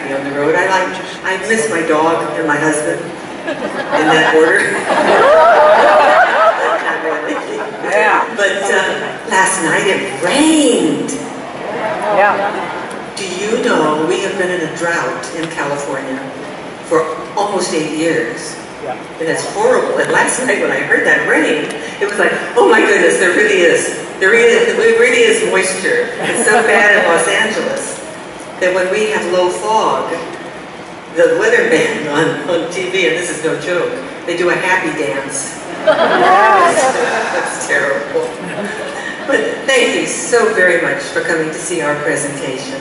happy on the road. I miss my dog and my husband in that order. Not really. Yeah. But last night it rained. Yeah. Do you know we have been in a drought in California for almost 8 years? Yeah. And it's horrible. And last night when I heard that rain, it was like, oh my goodness, there really is. There really is moisture. It's so bad in Los Angeles that when we have low fog, the weatherman on TV, and this is no joke, they do a happy dance. That's terrible. But thank you so very much for coming to see our presentation.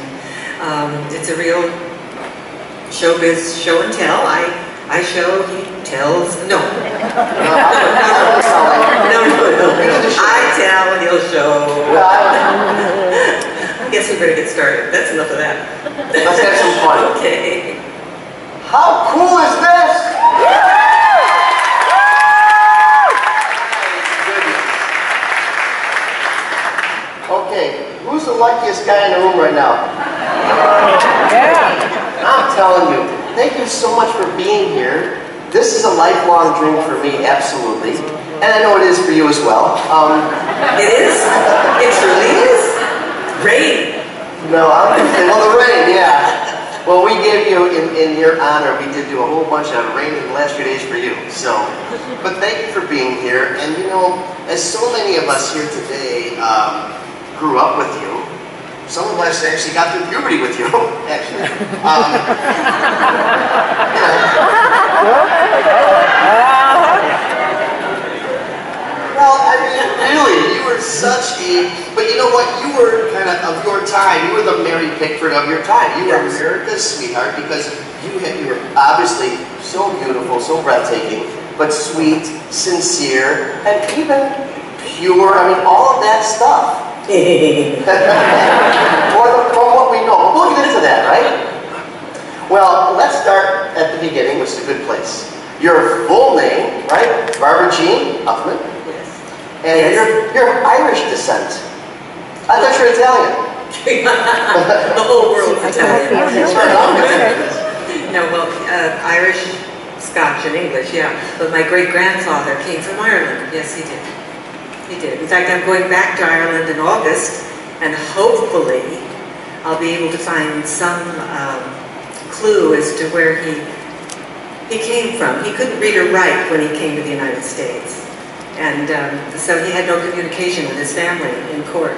It's a real showbiz show and tell. I show, he tells. No. No. I tell and he'll show. I guess we better get started. That's enough of that. Let's have some fun. Okay. How cool is this? Okay, who's the luckiest guy in the room right now? Yeah. I'm telling you, thank you so much for being here. This is a lifelong dream for me, absolutely. And I know it is for you as well. It is? It truly is? Rain. No, well, the rain, yeah. Well, we gave you, in your honor, we did do a whole bunch of rain in the last few days for you. So, but thank you for being here. And you know, as so many of us here today grew up with you, some of us actually got through puberty with you, actually. Well, I mean, really, you were such a, but you know what, you were kind of your time, you were the Mary Pickford of your time. You were America's sweetheart because you were obviously so beautiful, so breathtaking, but sweet, sincere, and even pure, I mean, all of that stuff. From what we know. We'll get into that, right? Well, let's start at the beginning, which is a good place. Your full name, right? Barbara Jean Huffman. Yes. And you're of Irish descent. I thought you were Italian. The whole world's Italian. Right. No, well, Irish, Scotch, and English, yeah. But my great-grandfather came from Ireland. Yes, he did. He did. In fact, I'm going back to Ireland in August, and hopefully I'll be able to find some clue as to where he came from. He couldn't read or write when he came to the United States. And so he had no communication with his family in Cork.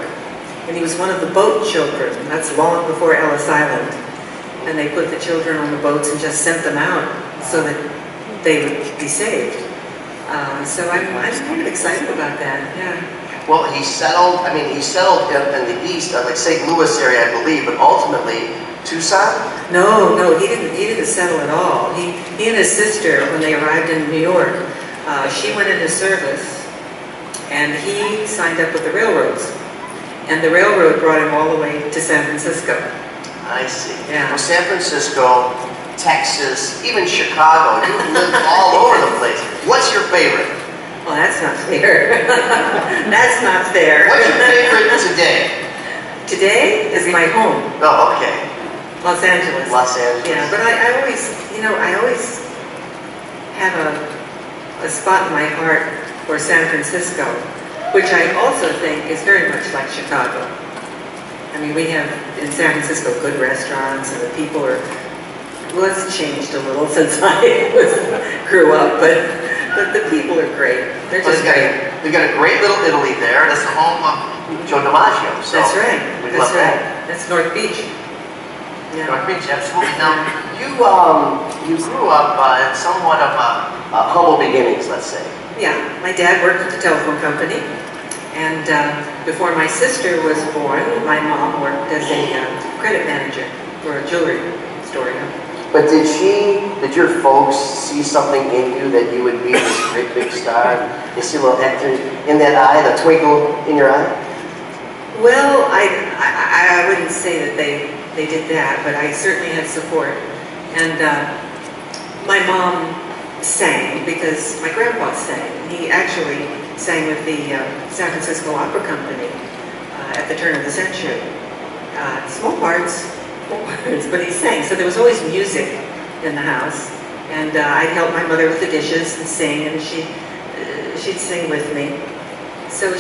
And he was one of the boat children. That's long before Ellis Island. And they put the children on the boats and just sent them out so that they would be saved. So I'm kind of excited about that, yeah. Well, he settled in the east, like St. Louis area, I believe, but ultimately Tucson? No, he didn't settle at all. He and his sister, when they arrived in New York, she went into service, and he signed up with the railroads. And the railroad brought him all the way to San Francisco. I see. Yeah. Well, San Francisco, Texas, even Chicago, you lived all over the place. What's your favorite? Well, that's not fair. That's not fair. What's your favorite today? Today is my home. Oh, okay. Los Angeles. Los Angeles. Yeah, but I always have a spot in my heart for San Francisco, which I also think is very much like Chicago. I mean, we have in San Francisco good restaurants, and the people are, well, it's changed a little since I grew up, but the people are great. They're just great. They've got a great little Italy there. That's the home of Joe DiMaggio. So That's right. That's right. That's North Beach. Yeah. North Beach, absolutely. Now, you grew up in somewhat of humble beginnings, let's say. Yeah, my dad worked at the telephone company, and before my sister was born, my mom worked as a credit manager for a jewelry store. But did your folks see something in you that you would be this great big star? They see a little actor in that eye, the twinkle in your eye? Well, I wouldn't say that they did that, but I certainly had support. And my mom sang because my grandpa sang. He actually sang with the San Francisco Opera Company at the turn of the century. Small parts, words, but he sang. So there was always music in the house. And I'd help my mother with the dishes and sing, and she'd sing with me. So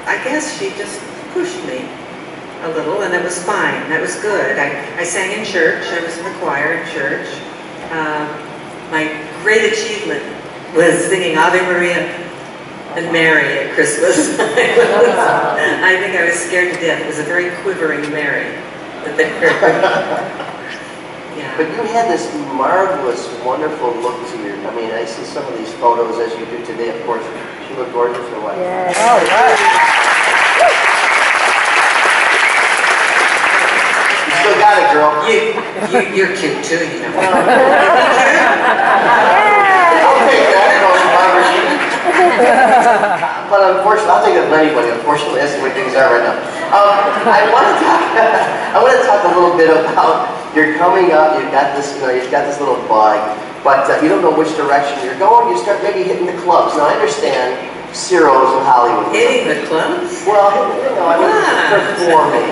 I guess she just pushed me a little, and it was fine. That was good. I sang in church. I was in the choir in church. My great achievement was singing Ave Maria and Mary at Christmas. I think I was scared to death. It was a very quivering Mary that they heard. Yeah. But you had this marvelous, wonderful look to you. I mean, I see some of these photos as you do today, of course. She looked gorgeous for what? Yeah. Oh, right. You still got it, girl. You're cute too, you know. I'll take that. But unfortunately, I'll take it from anybody. Unfortunately, that's the way things are right now. I want to talk a little bit about you're coming up. You've got this, you've got this little bug, but you don't know which direction you're going. You start maybe hitting the clubs. Now I understand Ciro's in Hollywood. Hitting the clubs? Well, I mean performing.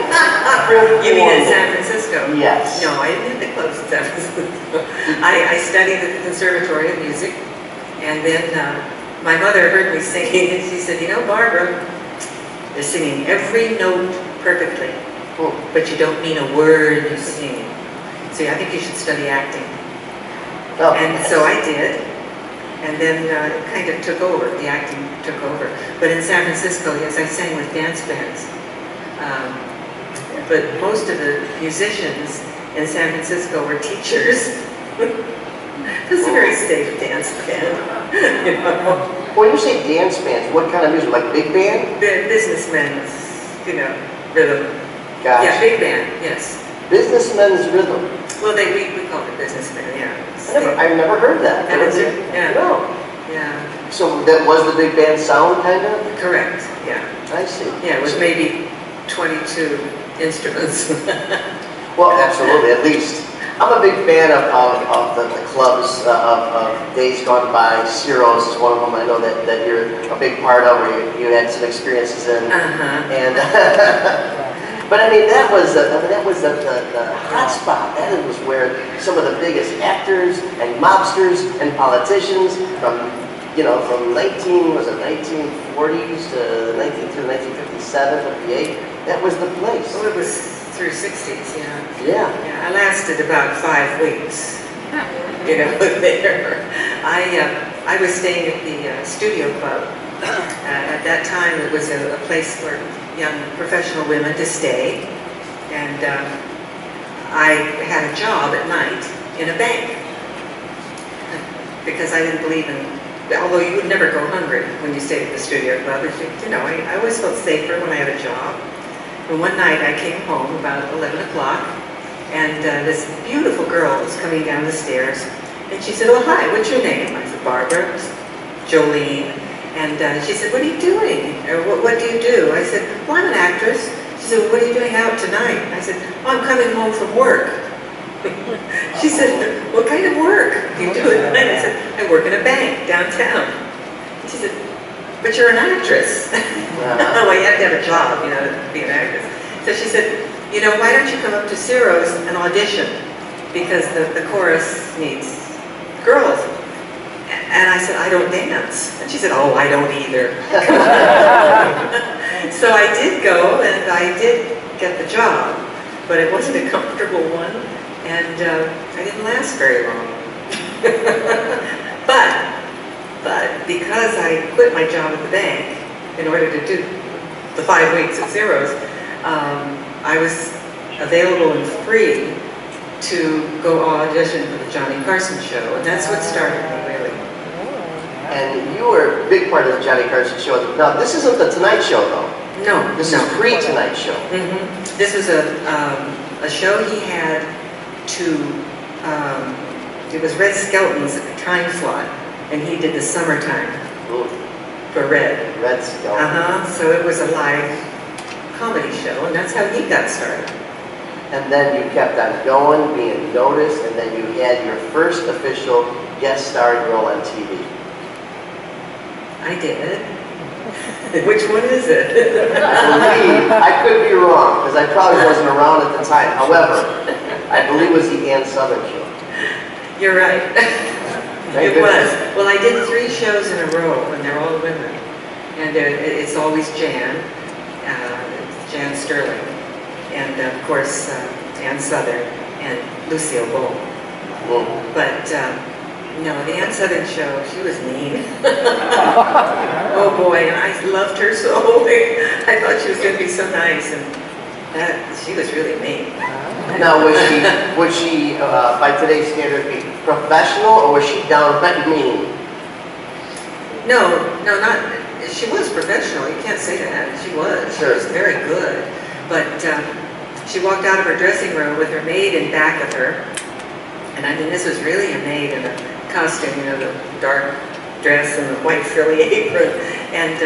You mean in San Francisco? Yes. No, I didn't hit the clubs in San Francisco. I studied at the Conservatory of Music, and then my mother heard me singing, and she said, Barbara, they're singing every note perfectly, but you don't mean a word you sing. So I think you should study acting. Oh, and so I did, and then it kind of took over. The acting took over. But in San Francisco, yes, I sang with dance bands. But most of the musicians in San Francisco were teachers. It was a very safe dance band. When you say dance bands, what kind of music? Like big band? Businessmen's, rhythm. Gotcha. Yeah, big band, yes. Businessmen's rhythm. Well, we call it businessmen, yeah. I've never heard that. Haven't you? Yeah. No. Yeah. So that was the big band sound, kind of? Correct, yeah. I see. Yeah, it was maybe 22 instruments. Well, absolutely, at least. I'm a big fan of the clubs of Days Gone By. Ciro's is one of them I know that you're a big part of, or you had some experiences in. And but I mean, that was the hot spot. That was where some of the biggest actors and mobsters and politicians from 1940s to 1957, 58. That was the place. Oh, it was through 60s, yeah. Yeah. I lasted about 5 weeks, there. I was staying at the Studio Club. At that time, it was a place for young professional women to stay. And I had a job at night in a bank. Because I didn't believe in, although you would never go hungry when you stayed at the Studio Club. I always felt safer when I had a job. And one night I came home about 11 o'clock, and this beautiful girl was coming down the stairs, and she said, "Oh, hi, what's your name?" I said, "Barbara." Jolene. And she said, "What are you doing? Or what do you do?" I said, "Well, I'm an actress." She said, "Well, what are you doing out tonight?" I said, "Oh, I'm coming home from work." She said, "What kind of work do you do at night?" I said, "I work in a bank downtown." She said, "But you're an actress." Well, you have to have a job, to be an actress. So she said, "Why don't you come up to Ciro's and audition? Because the chorus needs girls." And I said, "I don't dance." And she said, "Oh, I don't either." So I did go, and I did get the job, but it wasn't a comfortable one, and I didn't last very long. But because I quit my job at the bank in order to do the 5 weeks at Ciro's, I was available and free to go audition for the Johnny Carson show, and that's what started me, really. And you were a big part of the Johnny Carson show. Now, this isn't the Tonight Show, though. No. This is pre-Tonight Show. This was a show he had to, it was Red Skelton's time slot, and he did the summertime for Red. Red Skelton. So it was a live comedy show, and that's how he got started. And then you kept on going, being noticed, and then you had your first official guest starring role on TV. I did. Which one is it? I could be wrong, because I probably wasn't around at the time. However, I believe it was the Ann Southern show. You're right. Thank It was. goodness. Well, I did 3 shows in a row, and they're all women. And it's always Jan Sterling, and of course Ann Southern and Lucille Ball. Mm. But no, the Ann Southern show, she was mean. Oh boy, and I loved her so. I thought she was going to be so nice, and she was really mean. Now, was she by today's standard, be professional, or was she downright mean? No, not. She was professional. You can't say that. She was. She was very good. But she walked out of her dressing room with her maid in back of her, and I mean, this was really a maid in a costume, you know, the dark dress and the white frilly apron, and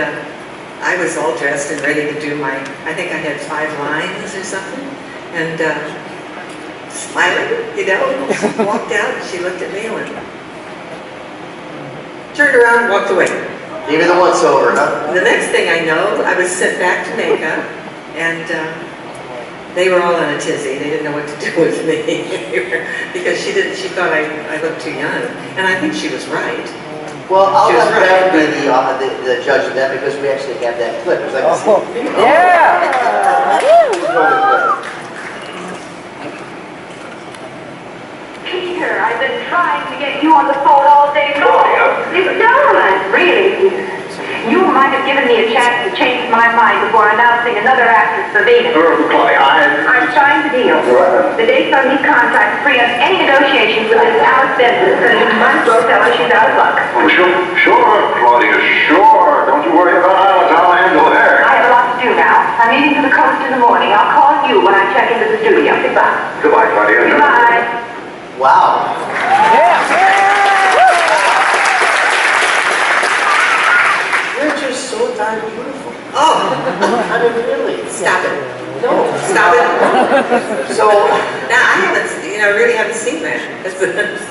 I was all dressed and ready to do my. I think I had 5 lines or something, and smiling, you know. She walked out and she looked at me and went, turned around and walked away. Give you the once over, huh? The next thing I know, I was sent back to makeup, and they were all in a tizzy. They didn't know what to do with me because she thought I looked too young, and I think she was right. Well, I'll She was let right, Brad be the judge of that, because we actually have that clip. It's like, Yeah. Peter, I've been trying to get you on the phone all day long. It's done, really. You might have given me a chance to change my mind before announcing another actress for Venus. I'm trying to deal. The dates on these contracts preempt any negotiations with this Alice Benson, so you might as well tell her she's out of luck. Oh, sure, Claudia, sure. Don't you worry about Alice. I'll handle her. I have a lot to do now. I'm leaving for the coast in the morning. I'll call you when I check into the studio. Goodbye. Goodbye, Claudia. Goodbye. wow. You're just so darn beautiful. Oh, I mean, really. stop it! No. Stop it! So, Now I haven't, you know, I really haven't seen that.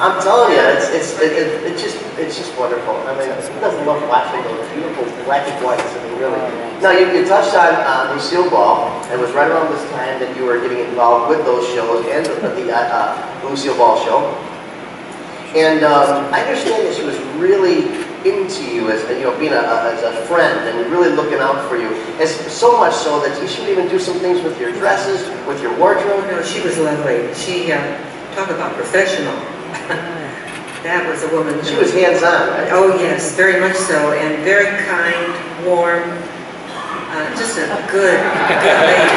I'm telling you, it's just wonderful. I mean, who doesn't love watching those beautiful black and whites? I mean, really. Now, you touched on Lucille Ball, and it was right around this time that you were getting involved with those shows and the Lucille Ball show. And I understand that she was really into you as being as a friend and really looking out for you. As so much so that she would even do some things with your dresses, with your wardrobe. No, she was lovely. She talk about professional. That was a woman. She was hands-on, right? Oh yes, very much so, and very kind, warm. Just a good lady.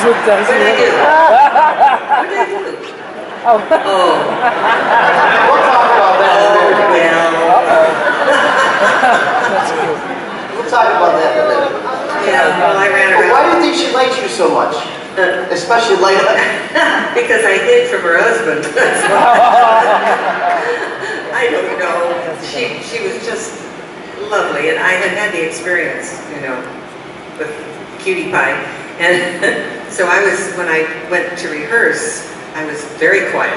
What did I do? What did I do? Oh. We'll talk about that in a minute. We'll talk about that in a minute. Yeah, well, I ran But why around. do you think she liked you so much? Especially later. Because I hid from her husband. That's why. I don't know. She was just lovely, and I had the experience, with Cutie Pie. And so when I went to rehearse, I was very quiet.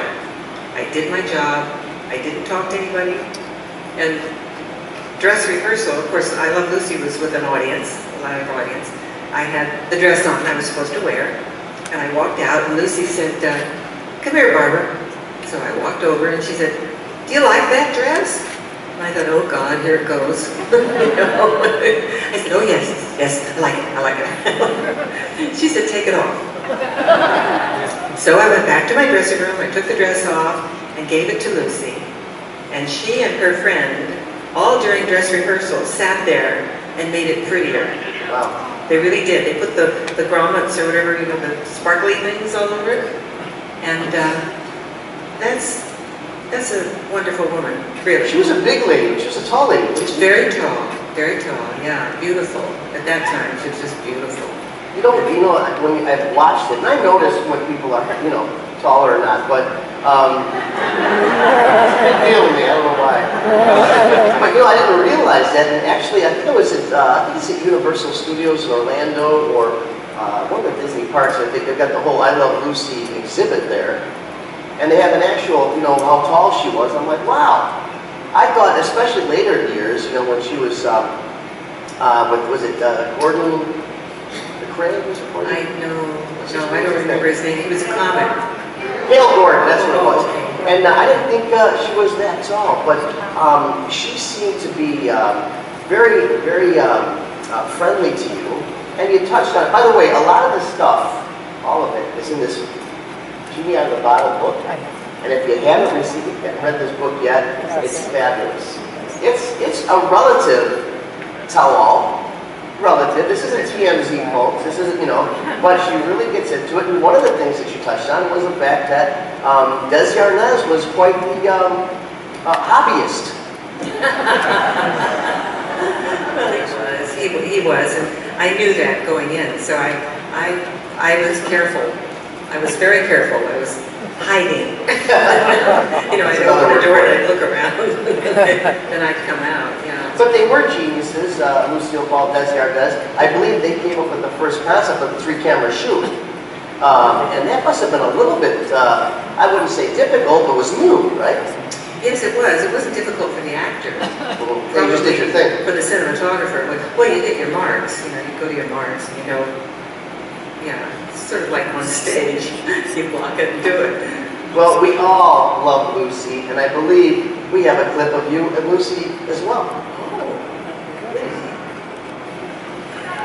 I did my job. I didn't talk to anybody. And dress rehearsal, of course, I Love Lucy was with an audience, a live audience. I had the dress on I was supposed to wear, and I walked out, and Lucy said, "Come here, Barbara." So I walked over, and she said, "Do you like that dress?" And I thought, "Oh God, here it goes." I said, "Oh yes, I like it. She said, "Take it off." So I went back to my dressing room, I took the dress off, and gave it to Lucy. And she and her friend, all during dress rehearsal, sat there and made it prettier. Wow. They really did. They put the grommets or whatever, the sparkly things all over it. And that's a wonderful woman, really. She was a big lady. She was a tall lady. Very tall, yeah, beautiful. At that time, she was just beautiful. When I've watched it, and I notice when people are, taller or not, but big deal to me. I don't know why. But I didn't realize that. And actually, I think it's at Universal Studios in Orlando or one of the Disney parks. I think they've got the whole I Love Lucy exhibit there, and they have an actual, how tall she was. I'm like, wow. I thought, especially later years, when she was was it Gordon McRae? Was it Gordon? I know, no, I don't remember his name. He was a comic. Hale Gordon, that's what it was. Okay. And I didn't think she was that tall, but she seemed to be very, very friendly to you. And you touched on it. By the way, a lot of the stuff, all of it, is in this Genie Out of the Bottle book. And if you haven't read this book yet, it's fabulous. It's a relative tell-all. Relative. This isn't TMZ, folks. This isn't, but she really gets into it. And one of the things that she touched on was the fact that Des Yarnez was quite the hobbyist. Well, he was, and I knew that going in, so I was careful. I was very careful. I was hiding. I'd open the door and I'd look around, and I'd come out. Yeah. But they were geniuses, Lucille Ball, Des Yarnez. I believe they came up with the first concept of the 3-camera shoot. And that must have been a little bit, I wouldn't say difficult, but was new, right? Yes, it was. It wasn't difficult for the actor. Well, they just did your thing. For the cinematographer, well, you get your marks. You go to your marks, and it's sort of like on stage. You block it and do it. Well, we all love Lucy, and I believe we have a clip of you and Lucy as well.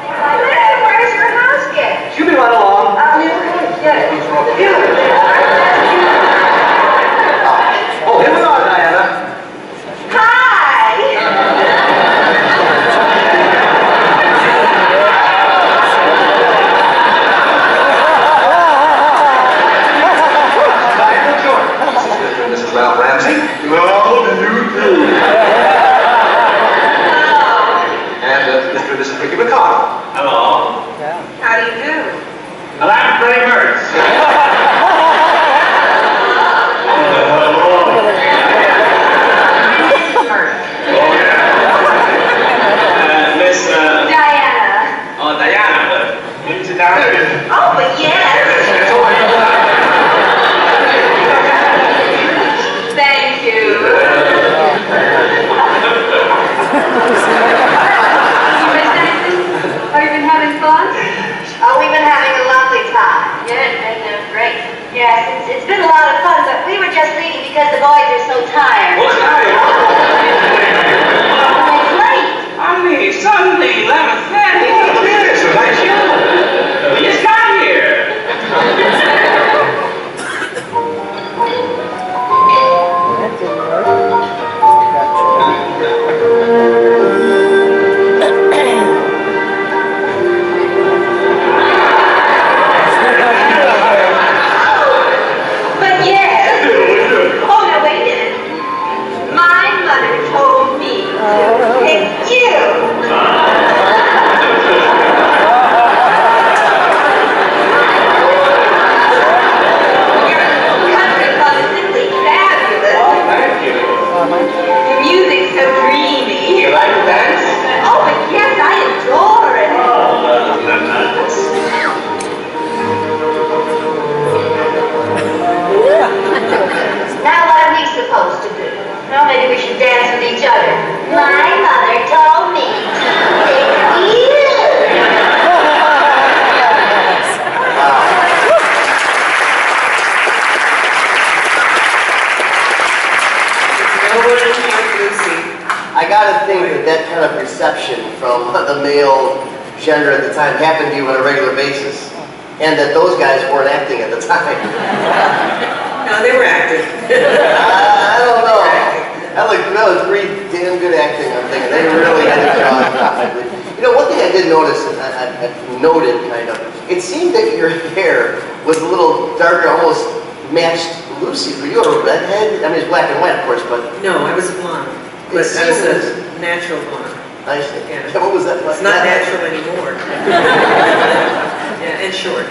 Where's your house kid? She'll be right along. Oh, here we are, Diana. Hi! Diana Jordan. This is Ralph Ramsey. Well, you do. And this is Ricky McConnell. Hello. How do you do? Well, I'm Freddie Mertz. Oh, yeah. Miss, Diana. oh, Diana. Will you sit down? Oh, but yes. Thank you. Miss Dennison, have you been having fun? Oh, we've been having a lovely time. Good, great. Yes, it's been a lot of fun, but we were just leaving because the boys are so tired. What's that? It's late. Honey, Sunday, 11:30. Yes, it's a nice show. We just got here. That didn't work. But yes. Oh, no, wait a minute. My mother told me to pick you. Your country club is simply fabulous. Thank you. Your music's so dreamy. You like to dance? Oh, but yes, I adore it. Oh, that's nice. Now what are we supposed to do? Well, maybe we should dance with each other. My mother told me to pick you. Nobody like Lucy. I gotta think that kind of reception from the male gender at the time happened to you on a regular basis. And that those guys weren't acting at the time. No, they were acting. I don't know. That was pretty damn good acting, I'm thinking. They really had a job. One thing I did notice, and I noted kind of, it seemed that your hair was a little darker, almost matched Lucy. Were you a redhead? I mean, it's black and white, of course, but No, I was a blonde. But I was a natural blonde. I see. Yeah. What was that like? It's not natural anymore. Yeah, and short.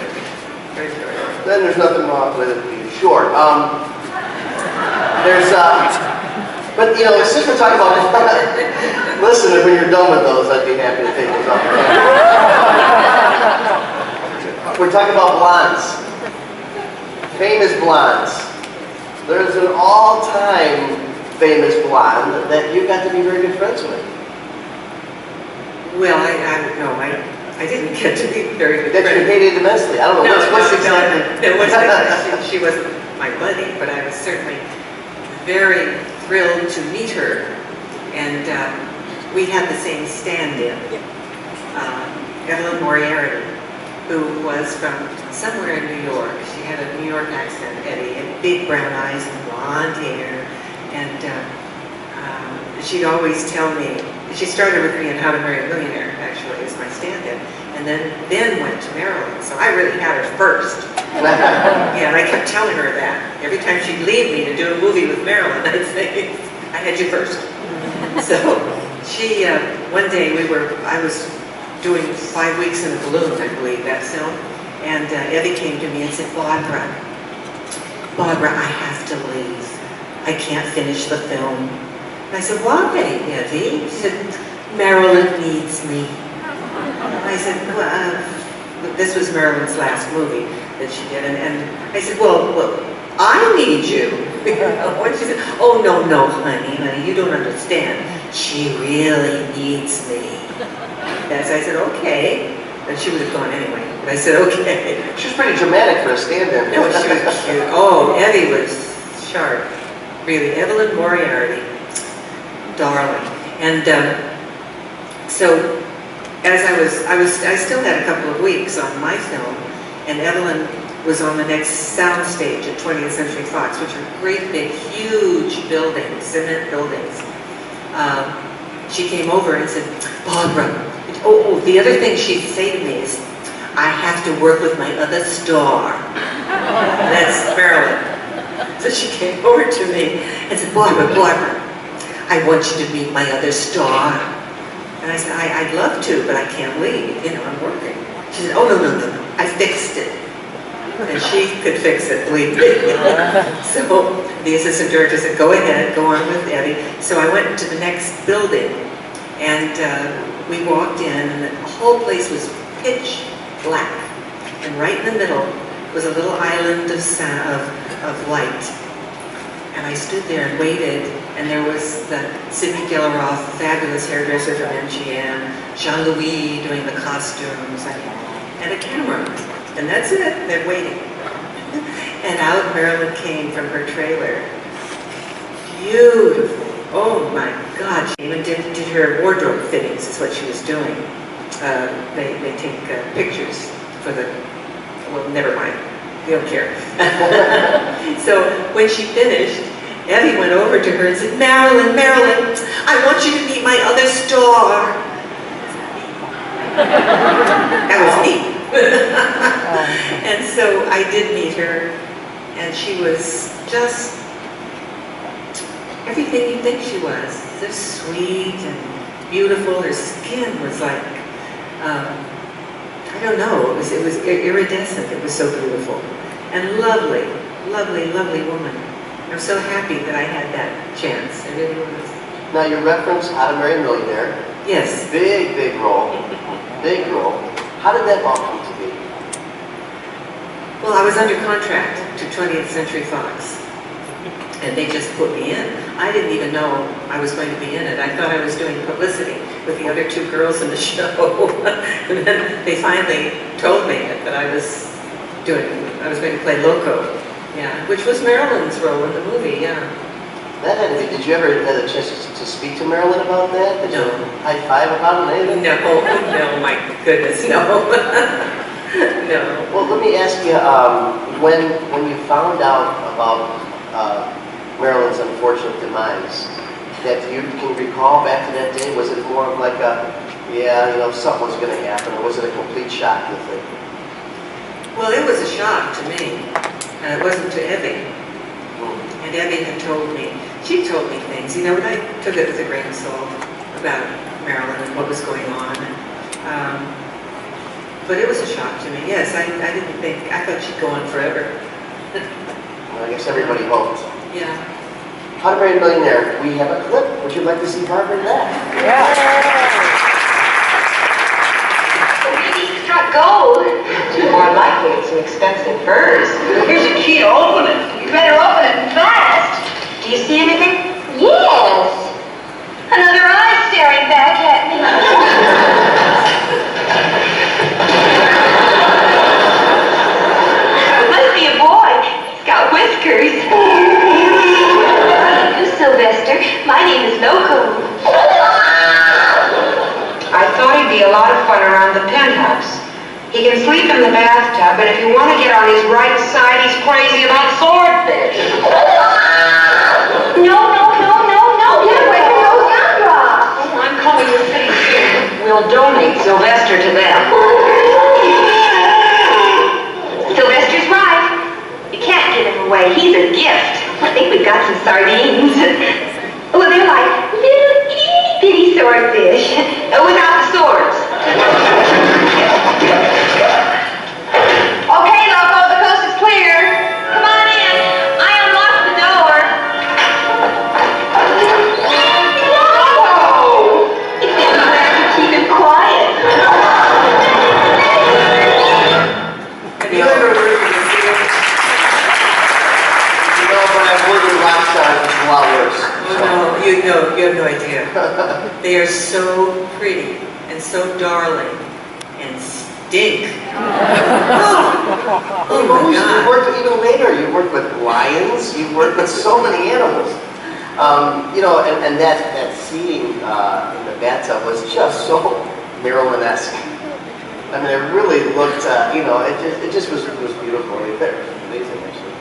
Very short. Then there's nothing wrong with it being short. But since we're talking about listen, when you're done with those, I'd be happy to take those off. We're talking about blondes. Famous blondes. There's an all-time famous blonde that you got to be very good friends with. Well, I didn't get to be very good That you friends. hated immensely. I don't know, what's exactly? No, it wasn't, she wasn't my buddy, but I was certainly very thrilled to meet her. And we had the same stand-in, Evelyn Moriarty, who was from somewhere in New York. She had a New York accent, Eddie, and big brown eyes and blonde hair. And she'd always tell me, she started with me in How to Marry a Millionaire, actually, as my stand-in, and then went to Maryland. So I really had her first. Yeah, and I kept telling her that. Every time she'd leave me to do a movie with Marilyn, I'd say, I had you first. So she, one day I was doing 5 weeks in a balloon, I believe, that film, and Evie came to me and said, Barbara, I have to leave. I can't finish the film. And I said, why, Evie? She said, Marilyn needs me. I said, well, this was Marilyn's last movie that she did, and I said, well, I need you. And she said, oh, no, honey, you don't understand. She really needs me. Yes, I said, okay. And she would have gone anyway, but I said, okay. She was pretty dramatic for a stand-in. No, she was cute. Oh, Evie was sharp. Really, Evelyn Moriarty, darling. And so, as I still had a couple of weeks on my film, and Evelyn was on the next soundstage at 20th Century Fox, which are great big, huge buildings, cement buildings. She came over and said, Barbara, the other thing she'd say to me is, I have to work with my other star. That's Marilyn. So she came over to me and said, Barbara, I want you to meet my other star. And I said, I'd love to, but I can't leave, I'm working. She said, oh, no, I fixed it. And she could fix it, believe me. So the assistant director said, go ahead, go on with Eddie. So I went to the next building, and we walked in, and the whole place was pitch black. And right in the middle was a little island of light. And I stood there and waited, and there was the Sidney Gilroth, fabulous hairdresser from MGM, Jean-Louis doing the costumes, and a camera. And that's it, they're waiting. And out Marilyn came from her trailer. Beautiful, oh my God. She even did her wardrobe fittings, is what she was doing. They take pictures for the, well, never mind, we don't care. So when she finished, Evie went over to her and said, Marilyn, I want you to meet my other star. That was me. And so I did meet her, and she was just everything you think she was. Just sweet and beautiful. Her skin was like, I don't know, it was iridescent. It was so beautiful. And lovely woman. I'm so happy that I had that chance. I really was. Now you referenced How to Marry a Millionaire. Yes. Big role. Big role. How did that all come to be? Well, I was under contract to 20th Century Fox, and they just put me in. I didn't even know I was going to be in it. I thought I was doing publicity with the other two girls in the show. And then they finally told me that I was going to play Loco, yeah, which was Marilyn's role in the movie, yeah. That had to be, did you ever have a chance to speak to Marilyn about that? Did No. you high five about it? Anything? No, my goodness, no. No. Well, let me ask you, when you found out about Marilyn's unfortunate demise, that you can recall back to that day, was it more of like a, something was going to happen, or was it a complete shock, you think? Well, it was a shock to me. It wasn't to Evie. And Evie had told me, she told me things, but I took it with a grain of salt about Marilyn and what was going on. But it was a shock to me. Yes, I didn't think, I thought she'd go on forever. Well, I guess everybody hoped. Yeah. How to Marry a Millionaire, we have a clip. Would you like to see Barbara in that? Yeah. Struck gold. More likely it's some expensive furs. Here's a key to open it. You better open it fast. Do you see anything? Yes. Another eye staring back at me. Sylvester. My name is Loco. I thought he'd be a lot of fun around the penthouse. He can sleep in the bathtub, and if you want to get on his right side, he's crazy about swordfish. No. Get away from those gumdrops. I'm coming to see you. We'll donate Sylvester to them. Sylvester's right. You can't give him away. He's a gift. I think we've got some sardines. Well, they're like little itty-bitty swordfish. Without the swords. Okay, Loco, the coast is clear. Come on in. I unlocked the door. Loco! If you have to keep it quiet. Have you ever worked with a theater? You know, but I've worked with rock stars, it's a lot worse. Oh, no, you have no idea. They are so pretty and so darling and stink. Oh my You God. worked with, even later, you worked with lions, you worked with so many animals. You know, and that scene in the bathtub was just so Marilyn-esque. I mean, it really looked, you know, it just was beautiful right there. Amazing, actually.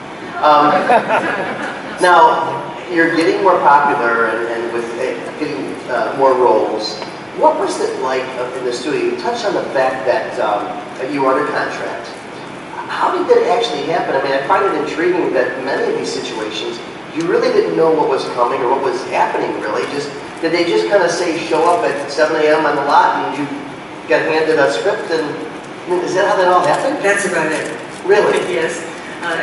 Now, you're getting more popular and with getting more roles. What was it like in the studio? You touched on the fact that you were under contract. How did that actually happen? I mean, I find it intriguing that many of these situations, you really didn't know what was coming or what was happening, really. Did they just kind of say, show up at 7 a.m. on the lot and you got handed a script? And I mean, is that how that all happened? That's about it. Really? Yes,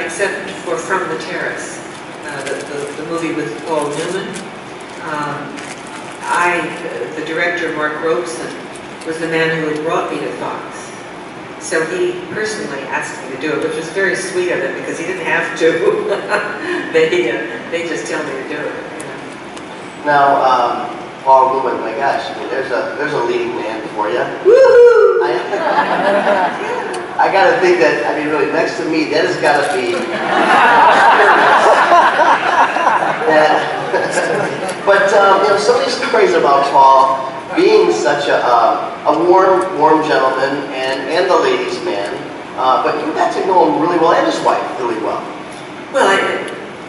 except for From the Terrace, the movie with Paul Newman. The director, Mark Robeson, was the man who had brought me to Fox. So he personally asked me to do it, which was very sweet of him because he didn't have to. They just tell me to do it. You know. Now, Paul Newman, my gosh, I mean, there's a leading man for you. Woohoo! I gotta think that, I mean, really, next to me, that has gotta be. But, you know, somebody's crazy about Paul being such a warm gentleman and the ladies' man. But you got to know him really well and his wife really well. Well,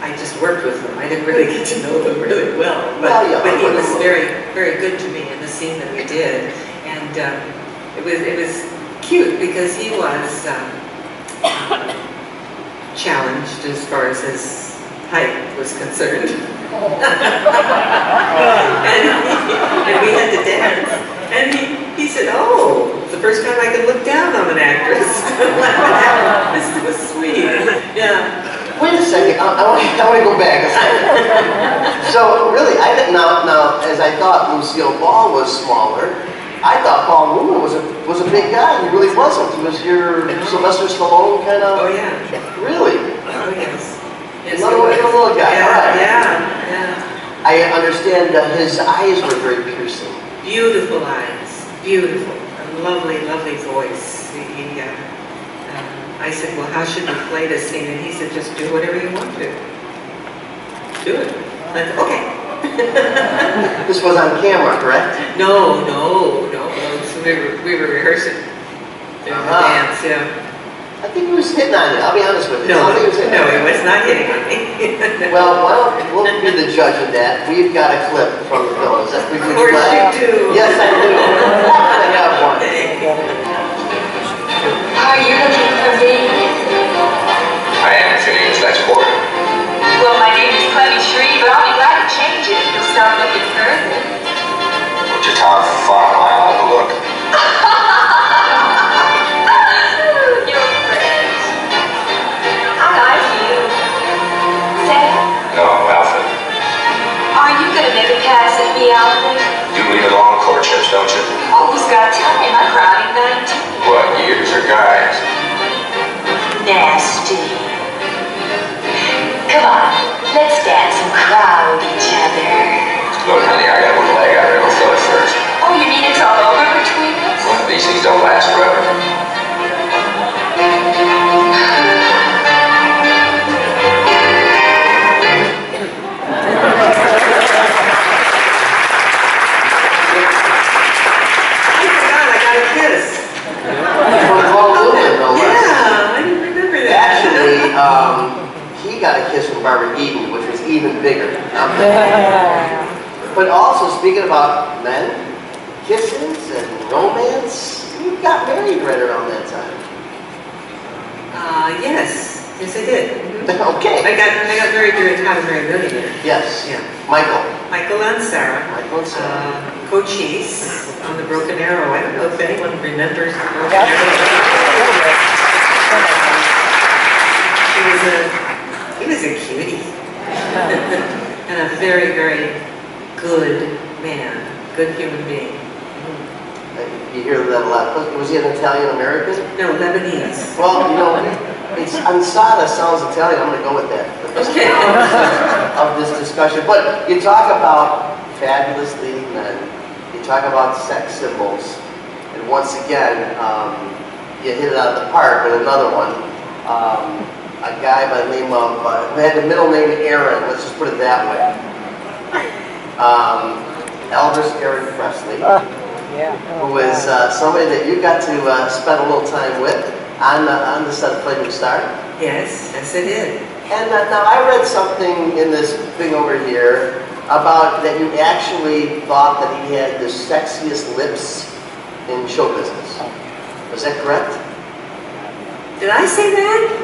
I just worked with him. I didn't really get to know him really well. But he was very, very good to me in the scene that we did. And it was cute because he was challenged as far as his height was concerned. and we had to dance. And he said, oh, it's the first time I could look down on an actress. This was sweet. Yeah. Wait a second, I want to go back a second. So really, I didn't now as I thought Lucille Ball was smaller, I thought Paul Newman was a big guy. He really wasn't. He was your Sylvester Stallone kind of. Oh yeah. Really? Oh yes. Yes, Another little guy. Yeah, All right. yeah. I understand his eyes were very piercing. Beautiful eyes, beautiful, a lovely, lovely voice. I said, well, how should we play this scene? And he said, just do whatever you want to. Do it. I said, okay. This was on camera, correct? No. So we were rehearsing. Doing the dance, yeah. I think he was hitting on you. I'll be honest with you. No, I think he was hitting on you. he was not hitting on me. Well, we'll be the judge of that. We've got a clip from the Phillies. Of course you do. Yes, I do. I have one. Are you looking for me? I am, Phineas, that's for you. Well, my name is Clemmy Shree, but I'll be glad to change it if you'll start looking further. Just how far am I allowed to look? You're friends. I like you. Sam, No, Alfred. are you gonna make a pass at me, Alfred? You leave long courtships, don't you? Oh, who's got time? I'm crowding 19. What, years or guys? Nasty. Come on, let's dance and crowd each other. Look, honey, I got one leg out there. We'll fill it first. Oh, you mean it's all over between us? Well, these things don't last forever. even bigger. But also, speaking about men, kisses and romance, you got married right around that time. Yes, I did. Okay. I got married during How to Marry a Millionaire. Yes. Yeah. Michael. Michael and Sarah. Michael and Sarah. Cochise on the Broken Arrow. I don't know if anyone remembers the Broken Yep. Arrow. He was a cutie. And a very, very good man, good human being. You hear that a lot. Was he an Italian American? No, Lebanese. Well, you know, it's Ansada sounds Italian. I'm going to go with that. Okay. Of this discussion. But you talk about fabulous leading men. You talk about sex symbols. And once again, you hit it out of the park with another one. A guy by the name of, who had the middle name Aaron, let's just put it that way. Elvis Aaron Presley, who is somebody that you got to spend a little time with on the set of Play New Star. Yes, I did. And now I read something in this thing over here about that you actually thought that he had the sexiest lips in show business. Was that correct? Did I say that?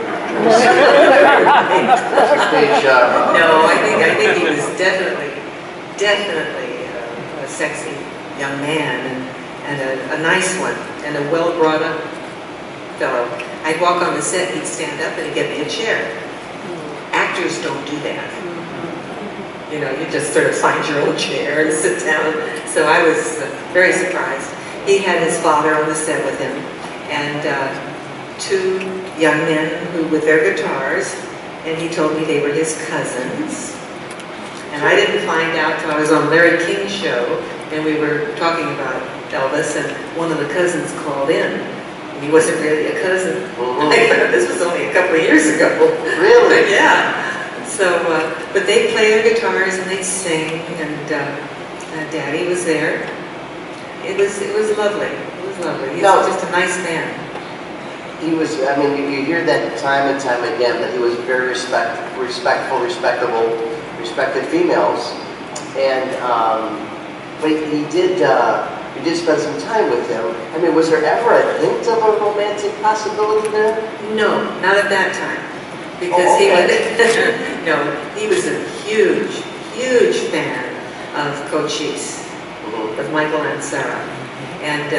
No, I think he was definitely a sexy young man and a nice one and a well brought up fellow. I'd walk on the set, he'd stand up and he'd get me a chair. Actors don't do that. You know, you just sort of find your own chair and sit down. So I was very surprised. He had his father on the set with him and two young men who with their guitars, and he told me they were his cousins. And I didn't find out till I was on Larry King's show, and we were talking about Elvis, and one of the cousins called in. And he wasn't really a cousin. This was only a couple of years ago. Really? Yeah. So, but they play their guitars and they sing, and Daddy was there. It was lovely. It was lovely. He was just a nice man. He was, I mean, you hear that time and time again, that he was very respectful, respected females. And, but you did spend some time with him. I mean, was there ever a hint of a romantic possibility there? No, not at that time. Because he was a huge fan of Cochise, of Michael and Sarah. And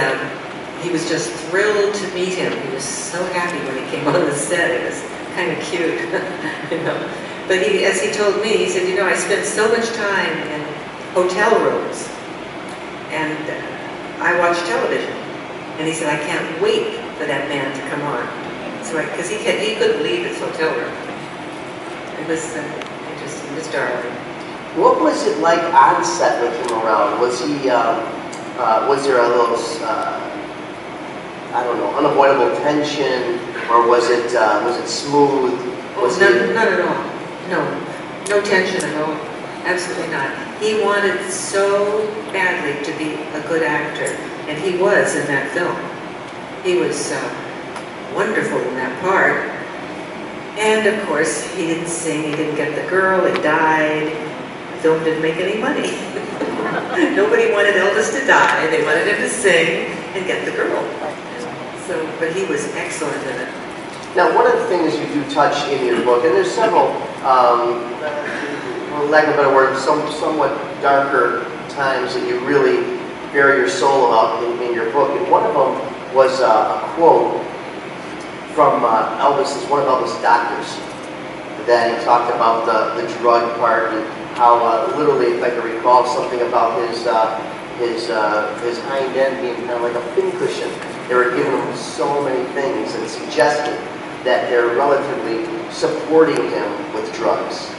he was just thrilled to meet him. He was so happy when he came on the set. It was kind of cute, you know. But as he told me, he said, you know, I spent so much time in hotel rooms, and I watch television. And he said, I can't wait for that man to come on. So, because he couldn't leave his hotel room. It was interesting. It was darling. What was it like on set with him around? Was he, was there a little, I don't know, unavoidable tension, or was it smooth? Not at all. No tension at all. Absolutely not. He wanted so badly to be a good actor, and he was in that film. He was wonderful in that part. And of course, he didn't sing, he didn't get the girl, he died. The film didn't make any money. Nobody wanted Elvis to die, they wanted him to sing and get the girl. So, but he was excellent in it. Now, one of the things you do touch in your book, and there's several, for lack of a better word, somewhat darker times that you really bare your soul about in your book, and one of them was a quote from Elvis, one of Elvis' doctors, that he talked about the drug part and how literally, if I can recall, something about his hind end being kind of like a pincushion. They were giving him so many things and suggested that they're relatively supporting him with drugs.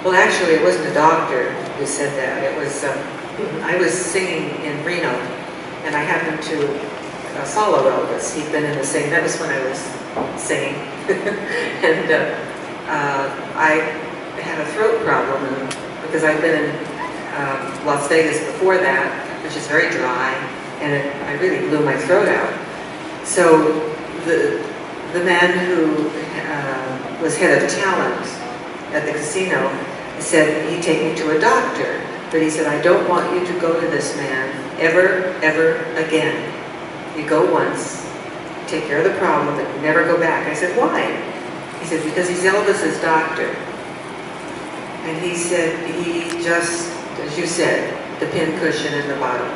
Well, actually, it wasn't a doctor who said that. It was, I was singing in Reno, and I happened to follow Elvis. He'd been in the same, that was when I was singing. And I had a throat problem because I'd been in Las Vegas before that, which is very dry, and I really blew my throat out. So the man who was head of talent at the casino said he'd take me to a doctor. But he said, I don't want you to go to this man ever, ever again. You go once, take care of the problem, but never go back. I said, why? He said, because he's Elvis's doctor. And he said, he just, as you said, the pin cushion in the bottom.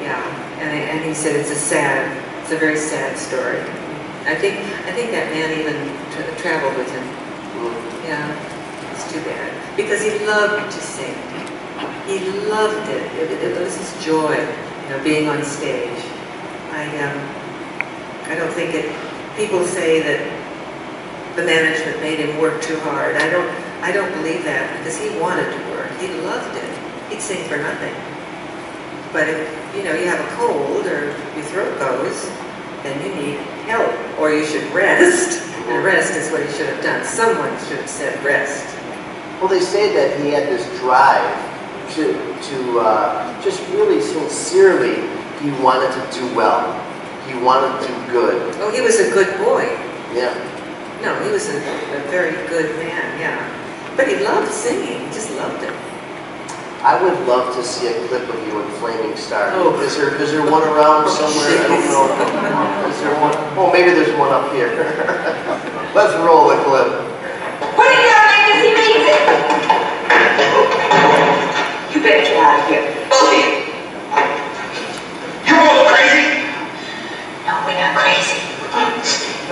Yeah. And he said, it's a very sad story. I think that man even traveled with him. Yeah, it's too bad. Because he loved to sing. He loved it. It was his joy, being on stage. I don't think people say that the management made him work too hard. I don't believe that, because he wanted to work. He loved it. He'd sing for nothing. But if, you have a cold or your throat goes, then you need help, or you should rest. And rest is what he should have done. Someone should have said rest. Well, they say that he had this drive to just really sincerely, he wanted to do well. He wanted to do good. Oh, he was a good boy. Yeah. No, he was a very good man, yeah. But he loved singing. He just loved it. I would love to see a clip of you in Flaming Star. Oh. Is there one around somewhere? I don't know. Is there one? Oh, maybe there's one up here. Let's roll the clip. Put it down because he means it. You better get out of here. Both of you. You all crazy? No, we're not crazy.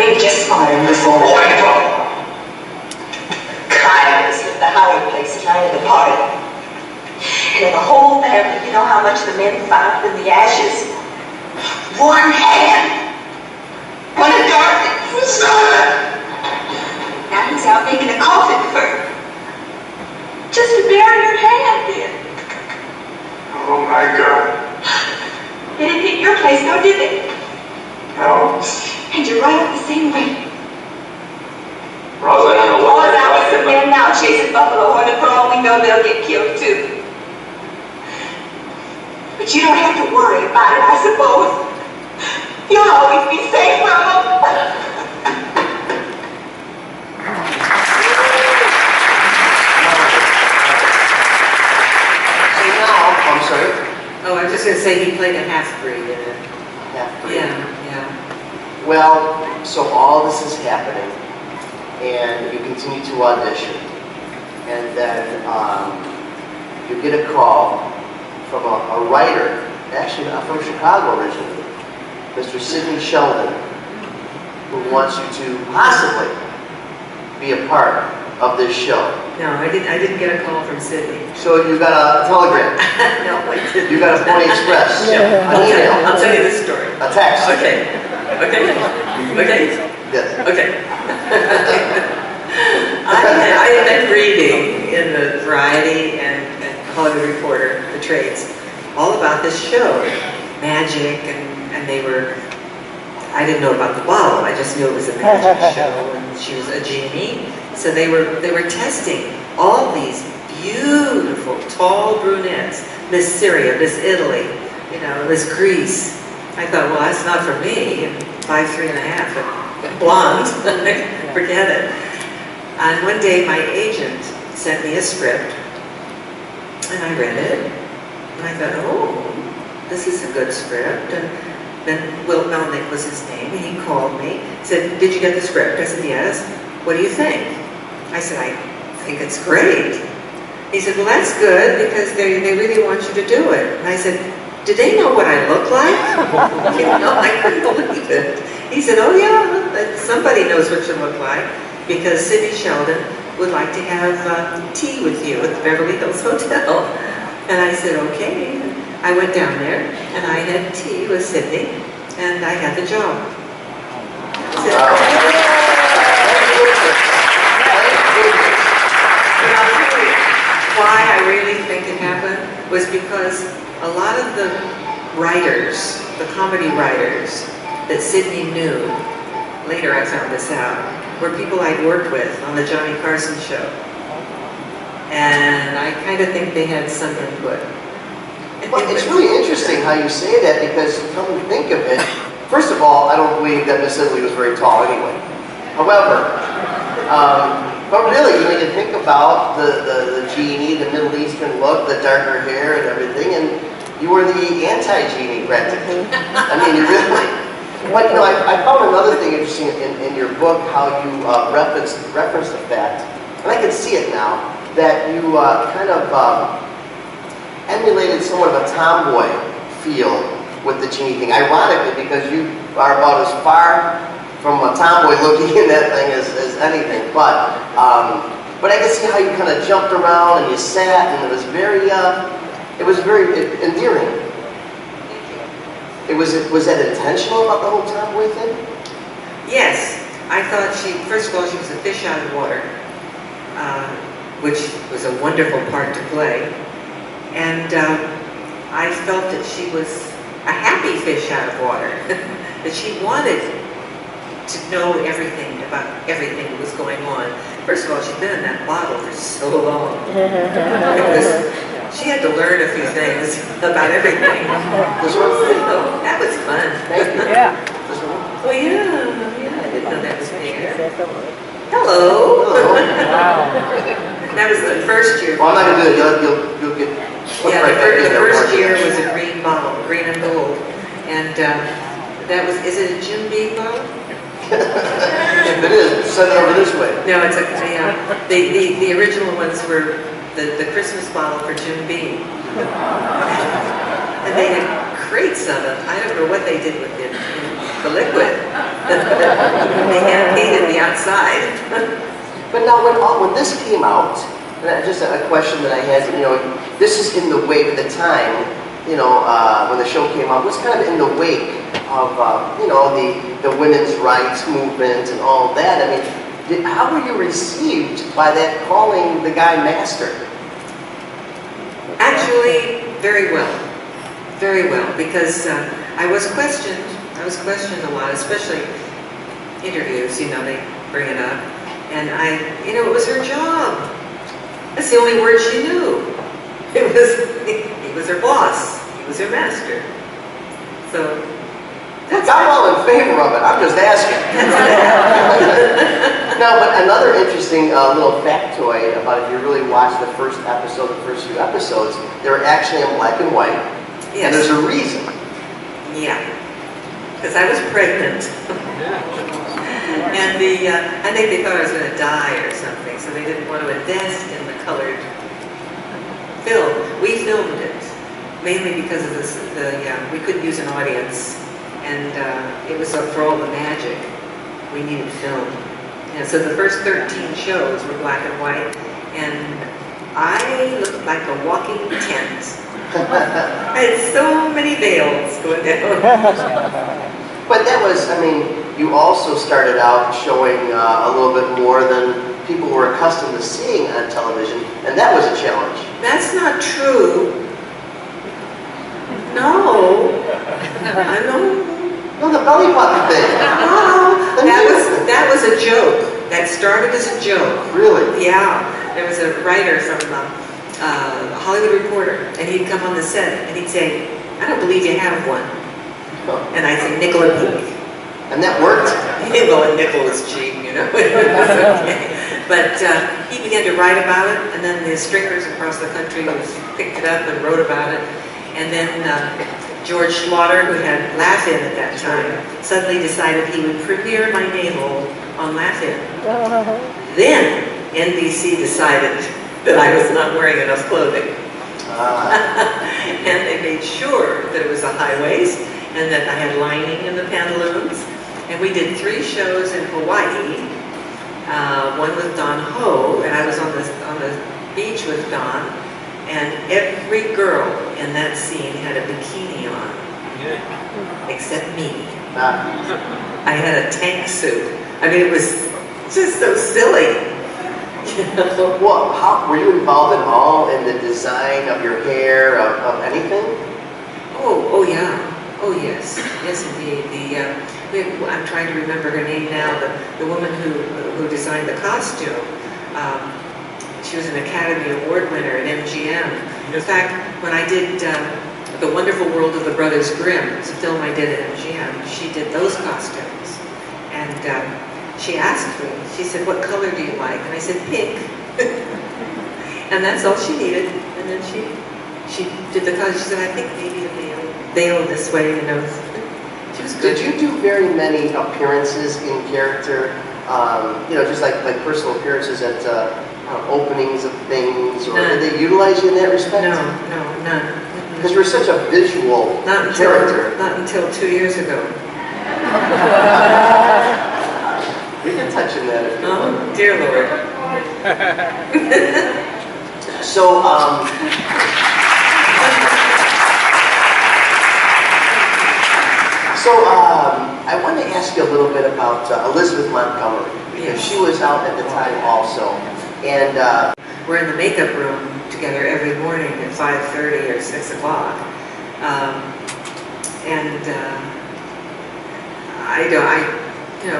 Maybe just smarter than this one. What are you talking? Kyle was at the Howard place the night of the party. And the whole family, you know how much the men found in the ashes? One hand. One of Dorothy's. Now he's out making a coffin for her. Just to bury her hand in. Oh my God. They didn't hit your place, no, did they? No. And you're right up the same way. Rosanna, All what are you out with talking some men now chasing buffalo horn, and for all we know, they'll get killed too. But you don't have to worry about it, I suppose. You'll always be safe from them. So now, I'm sorry. Oh, I was just going to say he played a half-breed in it. Half-breed. Yeah. Well, so all this is happening, and you continue to audition, and then you get a call from a writer, actually not from Chicago originally, Mr. Sidney Sheldon, who wants you to possibly be a part of this show. No, I didn't get a call from Sydney. So you got a telegram, No, I didn't. you got a Pony Express, Yeah. an email, I'll tell you this story. a text. Okay. Yes. Okay. I had been reading in the Variety and Hollywood Reporter, the trades, all about this show, magic, and they were, I didn't know about the bottle, I just knew it was a magic show, and she was a genie. So they were testing all these beautiful, tall brunettes, Miss Syria, Miss Italy, Miss Greece. I thought, well, that's not for me, and 5'3½", and blonde, forget it. And one day my agent sent me a script, and I read it, and I thought, oh, this is a good script. And then Will Melnick was his name, and he called me, said, did you get the script? I said, yes. What do you think? I said, I think it's great. He said, well, that's good, because they really want you to do it. And I said, do they know what I look like? I couldn't believe it. He said, oh yeah, somebody knows what you look like, because Sidney Sheldon would like to have tea with you at the Beverly Hills Hotel. And I said, okay. I went down there, and I had tea with Sidney, and I got the job. Why I really think it happened was because a lot of the writers, the comedy writers that Sidney knew, later I found this out, were people I'd worked with on the Johnny Carson show. And I kind of think they had some input. Well, it's really interesting how you say that, because come to think of it, first of all, I don't believe that Miss Italy was very tall anyway. However, But really, you think about the genie, the Middle Eastern look, the darker hair and everything, and you were the anti-genie practically. I mean, you really. But I found another thing interesting in your book, how you reference the fact, and I can see it now, that you kind of emulated somewhat of a tomboy feel with the genie thing. Ironically, because you are about as far from a tomboy looking in that thing as anything. But I can see how you kind of jumped around and you sat, and it was very endearing. Was that intentional about the whole tomboy thing? Yes, I thought first of all, she was a fish out of water, which was a wonderful part to play. And I felt that she was a happy fish out of water, that she wanted to know everything about everything that was going on. First of all, she'd been in that bottle for so long. She had to learn a few things about everything. So that was fun. Yeah. Oh yeah, I didn't know that was there. Hello. Wow. That was the first year. Well, I'm not going to do it. You'll get Yeah, right back in the there. first year was a green bottle, green and gold. And that was, is it a Jim Beam bottle? If it is, send it over this way. No, it's the original ones were the Christmas bottle for Jim Beam. And they had crates of them. I don't know what they did with it, the liquid. They had painted the outside. But now, when this came out, and just a question that I had, this is in the wake of the time, when the show came out, it was kind of in the wake of, the women's rights movement and all that. I mean, how were you received by that, calling the guy master? Actually, very well. Very well, because I was questioned. I was questioned a lot, especially interviews, they bring it up. And it was her job. That's the only word she knew. He was her boss. He was her master. So, Look, I'm all in favor of it. I'm just asking. No, but another interesting little factoid about if you really watch the first few episodes, they were actually in black and white. yes. And there's a reason. Yeah. Because I was pregnant. And I think they thought I was going to die or something, so they didn't want to invest in the colored film. We filmed it, mainly because of we couldn't use an audience, and it was for all the magic. We needed film. And so the first 13 shows were black and white, and I looked like a walking tent. I had so many veils going down. But that was, you also started out showing a little bit more than people were accustomed to seeing on television, and that was a challenge. That's not true. No. I know. No, the belly button thing. No. That was a joke. That started as a joke. Really? Yeah. There was a writer from Hollywood Reporter, and he'd come on the set, and he'd say, "I don't believe you have one." And I'd say, "Nickel and pink." And that worked? Well, a nickel was cheap, It was okay. But he began to write about it, and then the stringers across the country picked it up and wrote about it. And then George Slaughter, who had Laugh-In at that time, suddenly decided he would premiere my navel on Laugh-In. Then NBC decided that I was not wearing enough clothing. And they made sure that it was a high waist and that I had lining in the pantaloons. And we did 3 shows in Hawaii, one with Don Ho, and I was on the beach with Don, and every girl in that scene had a bikini on, except me. I had a tank suit. It was just so silly. Well, how were you involved at all in the design of your hair, of anything? Oh yeah. Oh yes, yes indeed. I'm trying to remember her name now. The woman who designed the costume. She was an Academy Award winner at MGM. In fact, when I did The Wonderful World of the Brothers Grimm, it's a film I did at MGM, she did those costumes. And she asked me, she said, what color do you like? And I said, pink. And that's all she needed. And then she did the color. She said, I think maybe a veil this way, you know. She was good. Did you do very many appearances in character? You know, just like personal appearances at openings of things, or None. did they utilize you in that respect? No, none. Because you're such a visual character. Not until 2 years ago. We can touch on that if you want. Oh, dear Lord. So, I wanted to ask you a little bit about Elizabeth Montgomery, because she was out at the time also, and we're in the makeup room together every morning at 5:30 or 6 o'clock,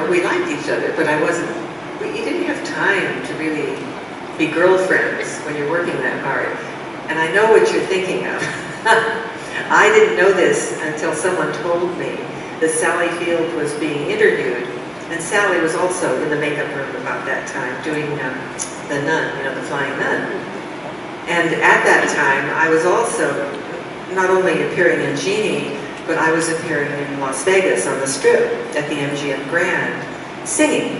we liked each other, but you didn't have time to really be girlfriends when you're working that hard. And I know what you're thinking of. I didn't know this until someone told me that Sally Field was being interviewed, and Sally was also in the makeup room about that time doing the nun, you know, the flying nun. And at that time, I was also not only appearing in Genie, but I was appearing in Las Vegas on the Strip at the MGM Grand, singing.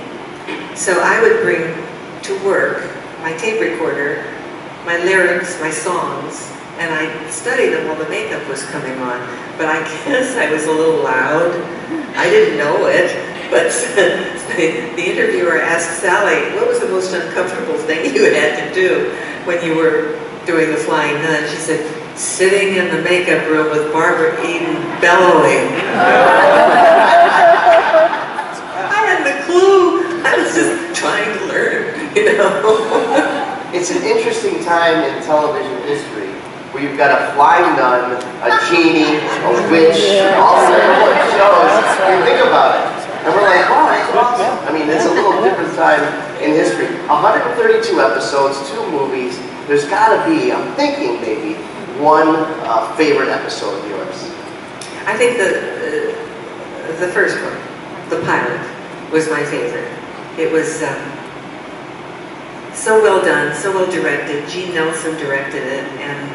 So I would bring to work my tape recorder, my lyrics, my songs, and I studied them while the makeup was coming on. But I guess I was a little loud. I didn't know it, but the interviewer asked Sally, what was the most uncomfortable thing you had to do when you were doing the flying nun? She said, sitting in the makeup room with Barbara Eden bellowing. I hadn't a clue. I was just trying to learn, you know. it's an interesting time in television history where you've got a flying nun, a genie, a witch, all the different shows. You think about it. And we're like, wow, that's awesome. I mean, it's a little different time in history. 132 episodes, 2 movies. There's got to be, I'm thinking maybe, one favorite episode of yours. I think the first one, the pilot, was my favorite. It was so well done, so well directed. Gene Nelson directed it, and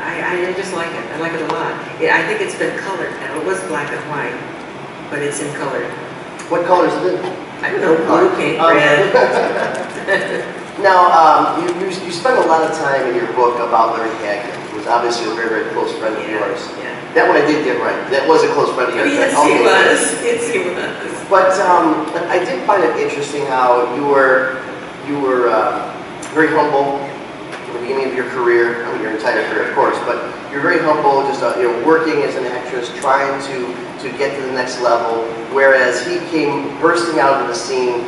I just like it. I like it a lot. I think it's been colored now. It was black and white, but it's in color. What colors is it? I don't know, blue, pink, red. Now, you spend a lot of time in your book about Larry Hagman, who was obviously a very, very close friend of yours. Yeah. That one I did get right. That was a close friend of yours. Yes, he was. Yes, he was. But I did find it interesting how you were very humble from the beginning of your career. I mean, your entire career, of course, but you're very humble, just working as an actress, trying to get to the next level. Whereas he came bursting out of the scene,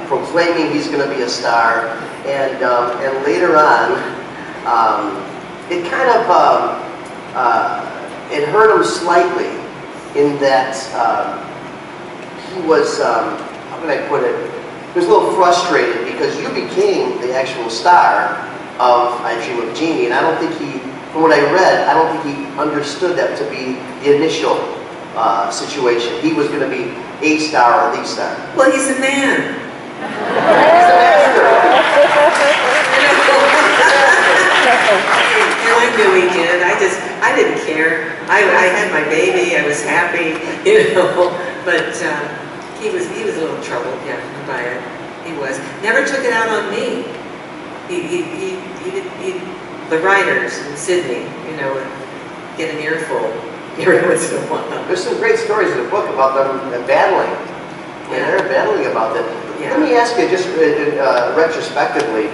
proclaiming he's going to be a star, and later on, it kind of it hurt him slightly in that he was, how can I put it, he was a little frustrated because you became the actual star of I Dream of Jeannie, and I don't think he, from what I read, I don't think he understood that to be the initial situation. He was going to be a star or the star. Well, he's a man. He's an actor. And I knew he did. I didn't care. I had my baby. I was happy, you know. But he was a little troubled, yeah, by it. He was. Never took it out on me. The writers in Sydney, you know, would get an earful every once in a while. There's some great stories in the book about them battling. I mean, they're battling about that. Yeah. Let me ask you, just retrospectively,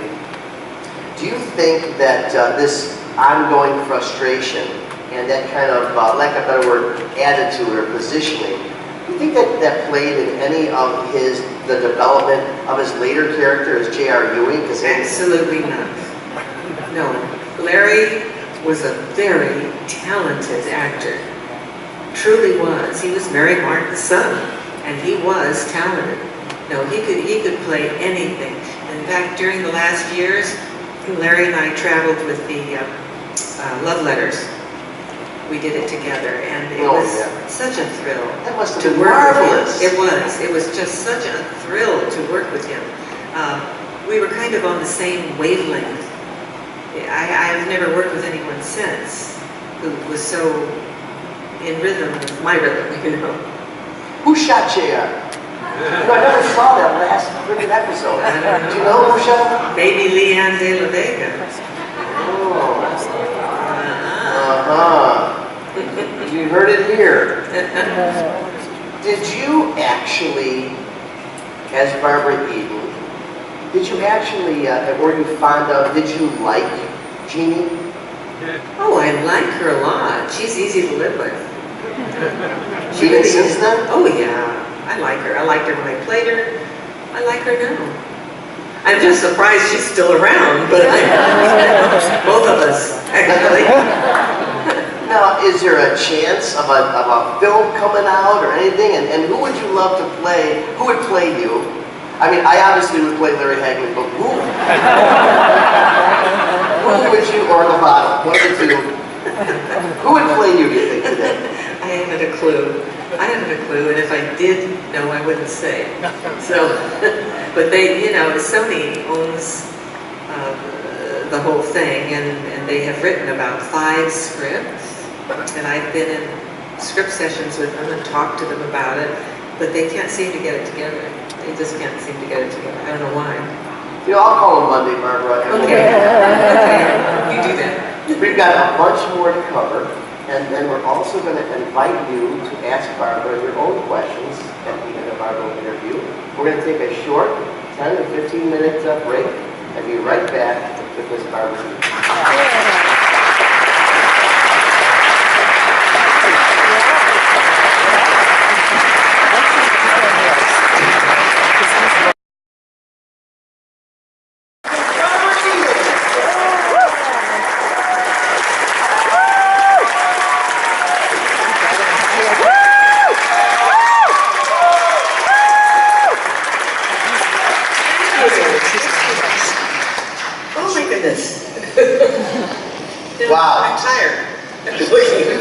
do you think that this ongoing frustration and that kind of, lack of a better word, attitude or positioning, do you think that played in any of the development of his later character as J.R. Ewing? Absolutely not. No. Larry was a very talented actor. Truly was. He was Mary Martin's son, and he was talented. No, he could play anything. In fact, during the last years, Larry and I traveled with the Love Letters, we did it together, and it Oh, was yeah. such a thrill. That must have to been work marvelous. with him. It was just such a thrill to work with him. We were kind of on the same wavelength. I've never worked with anyone since who was so in rhythm with my rhythm, you know. Who shot JR? I never saw that last freaking episode. Do you know who shot? Baby Leanne de la Vega. Oh. You heard it here. Did you actually, as Barbara Eden, did you actually, were you fond of, did you like Jeannie? Oh, I like her a lot. She's easy to live with. Even since then? Oh yeah, I like her. I liked her when I played her. I like her now. I'm just surprised she's still around, but both of us, actually. Now, is there a chance of a film coming out or anything? And who would you love to play? Who would play you? I mean, I obviously would play Larry Hagman, but who? Who would you, or Lovato, one of the two? Who would play you, do you think, today? I haven't a clue. And if I did know, I wouldn't say. So, but they, you know, Sony owns the whole thing, and they have written about 5 scripts, and I've been in script sessions with them and talked to them about it, but they can't seem to get it together. They just can't seem to get it together. I don't know why. You know, I'll call him Monday, Barbara. Okay. You do that. We've got a bunch more to cover, and then we're also going to invite you to ask Barbara your own questions at the end of our little interview. We're going to take a short 10 or 15-minute break and be right back with Miss Barbara. Oh my goodness. Wow. I'm tired. You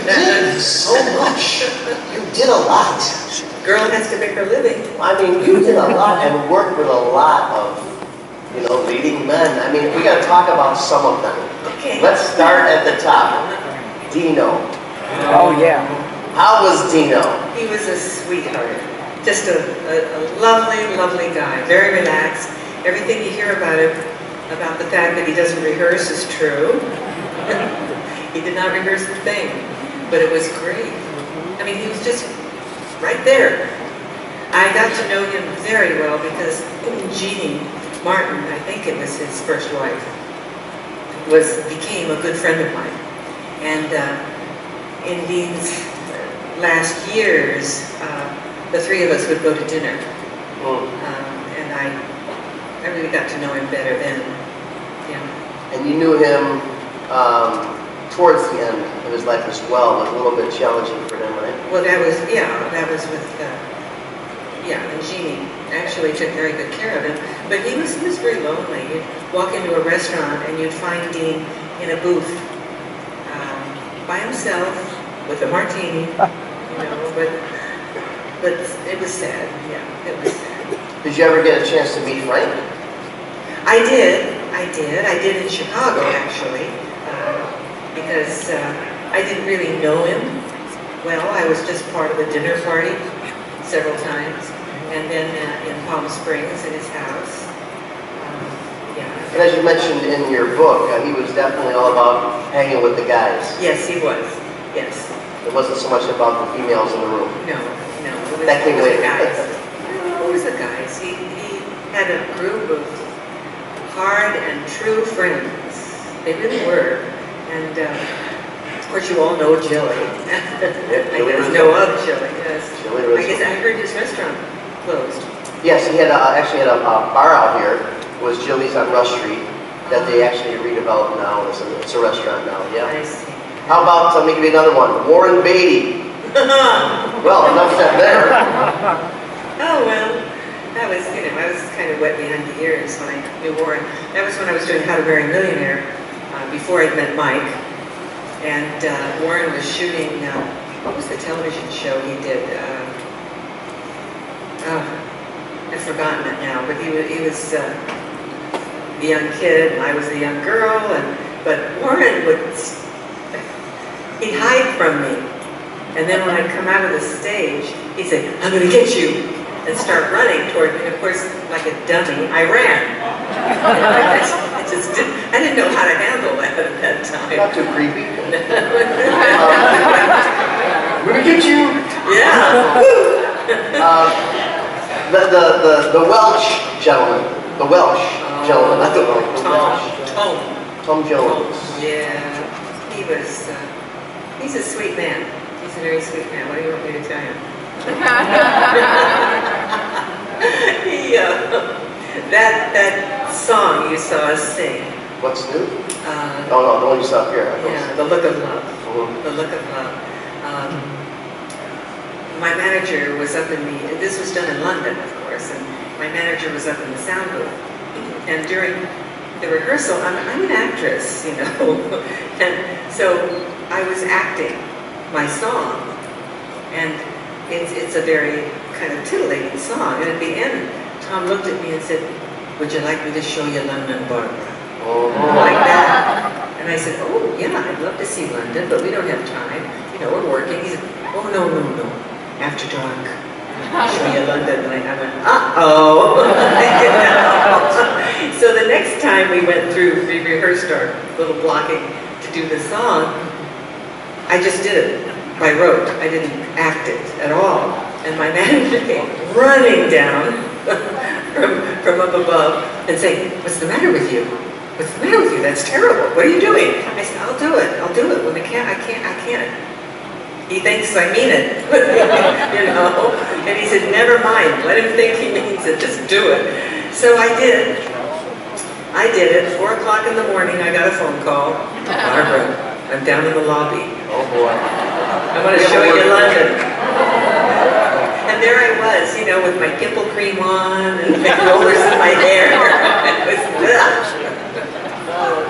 did so much. You did a lot. Girl has to make her living. I mean, you did a lot and worked with a lot of, you know, leading men. I mean, we got to talk about some of them. Okay. Let's start at the top. Dino. Oh, yeah. How was Dino? He was a sweetheart. Just a lovely, lovely guy. Very relaxed. Everything you hear about him, about the fact that he doesn't rehearse, is true. He did not rehearse the thing, but it was great. I mean, he was just right there. I got to know him very well because Jeannie Martin, I think it was his first wife, became a good friend of mine. And in these last years, the 3 of us would go to dinner. And I really got to know him better then. Yeah. And you knew him towards the end of his life as well, but a little bit challenging for him, right? Well, that was with, and Jeannie actually took very good care of him. But he was very lonely. You'd walk into a restaurant and you'd find Dean in a booth by himself with a martini, you know, but it was sad, yeah, it was sad. Did you ever get a chance to meet Frank? I did in Chicago, actually, because I didn't really know him well. I was just part of a dinner party several times, and then in Palm Springs at his house. Yeah. And as you mentioned in your book, he was definitely all about hanging with the guys. Yes, he was. Yes. It wasn't so much about the females in the room. No. It was, That came it was later. the guys. No, it was the guys. He had a group of hard and true friends. They really were. And of course, you all know Jilly. I guess know of Jilly. Yes. Jilly Rizzo. I guess I heard his restaurant closed. Yes, he had actually had a bar out here. It was Jilly's on Rush Street that they actually redeveloped now. It's a restaurant now. Yeah. I see. How about maybe another one? Warren Beatty. Well, enough said there. Oh, well, that was, I was kind of wet behind the ears when I knew Warren. That was when I was doing How to Marry a Millionaire, before I'd met Mike. And Warren was shooting, what was the television show he did? I've forgotten it now, but he was the young kid, and I was the young girl, but Warren he'd hide from me. And then when I'd come out of the stage, he'd say, "I'm gonna get you," and start running toward me. And of course, like a dummy, I ran. I didn't know how to handle that at that time. Not too creepy. We're gonna get you. Yeah. The Welsh gentleman. The Welsh gentleman. Not the Welsh. Tom Jones. Yeah. He was. He's a sweet man. He's a very sweet man. What do you want me to tell you? That song you saw us sing. What's new? Oh no, the one you saw up here. Yeah, The Look of Love. Mm-hmm. The Look of Love. My manager was up in this was done in London, of course, and my manager was up in the sound booth. And during the rehearsal, I'm an actress, you know, and so I was acting my song, and it's a very kind of titillating song. And at the end, Tom looked at me and said, "Would you like me to show you London, Barbara?" Like that. And I said, "Oh, yeah, I'd love to see London, but we don't have time. You know, we're working." He said, "Oh, no. After dark. I'll show you London." And I went, uh-oh. So the next time we went through, we rehearsed our little blocking to do the song, I just did it by rote. I didn't act it at all. And my manager came running down from up above and saying, "What's the matter with you? What's the matter with you? That's terrible. What are you doing?" I said, I'll do it. When I can't. He thinks I mean it, you know? And he said, "Never mind. Let him think he means it. Just do it." So I did. I did it. 4 o'clock in the morning, I got a phone call. "Barbara, I'm down in the lobby. Oh boy. I want to show you London." And there I was, you know, with my dimple cream on and my rollers in my hair. It was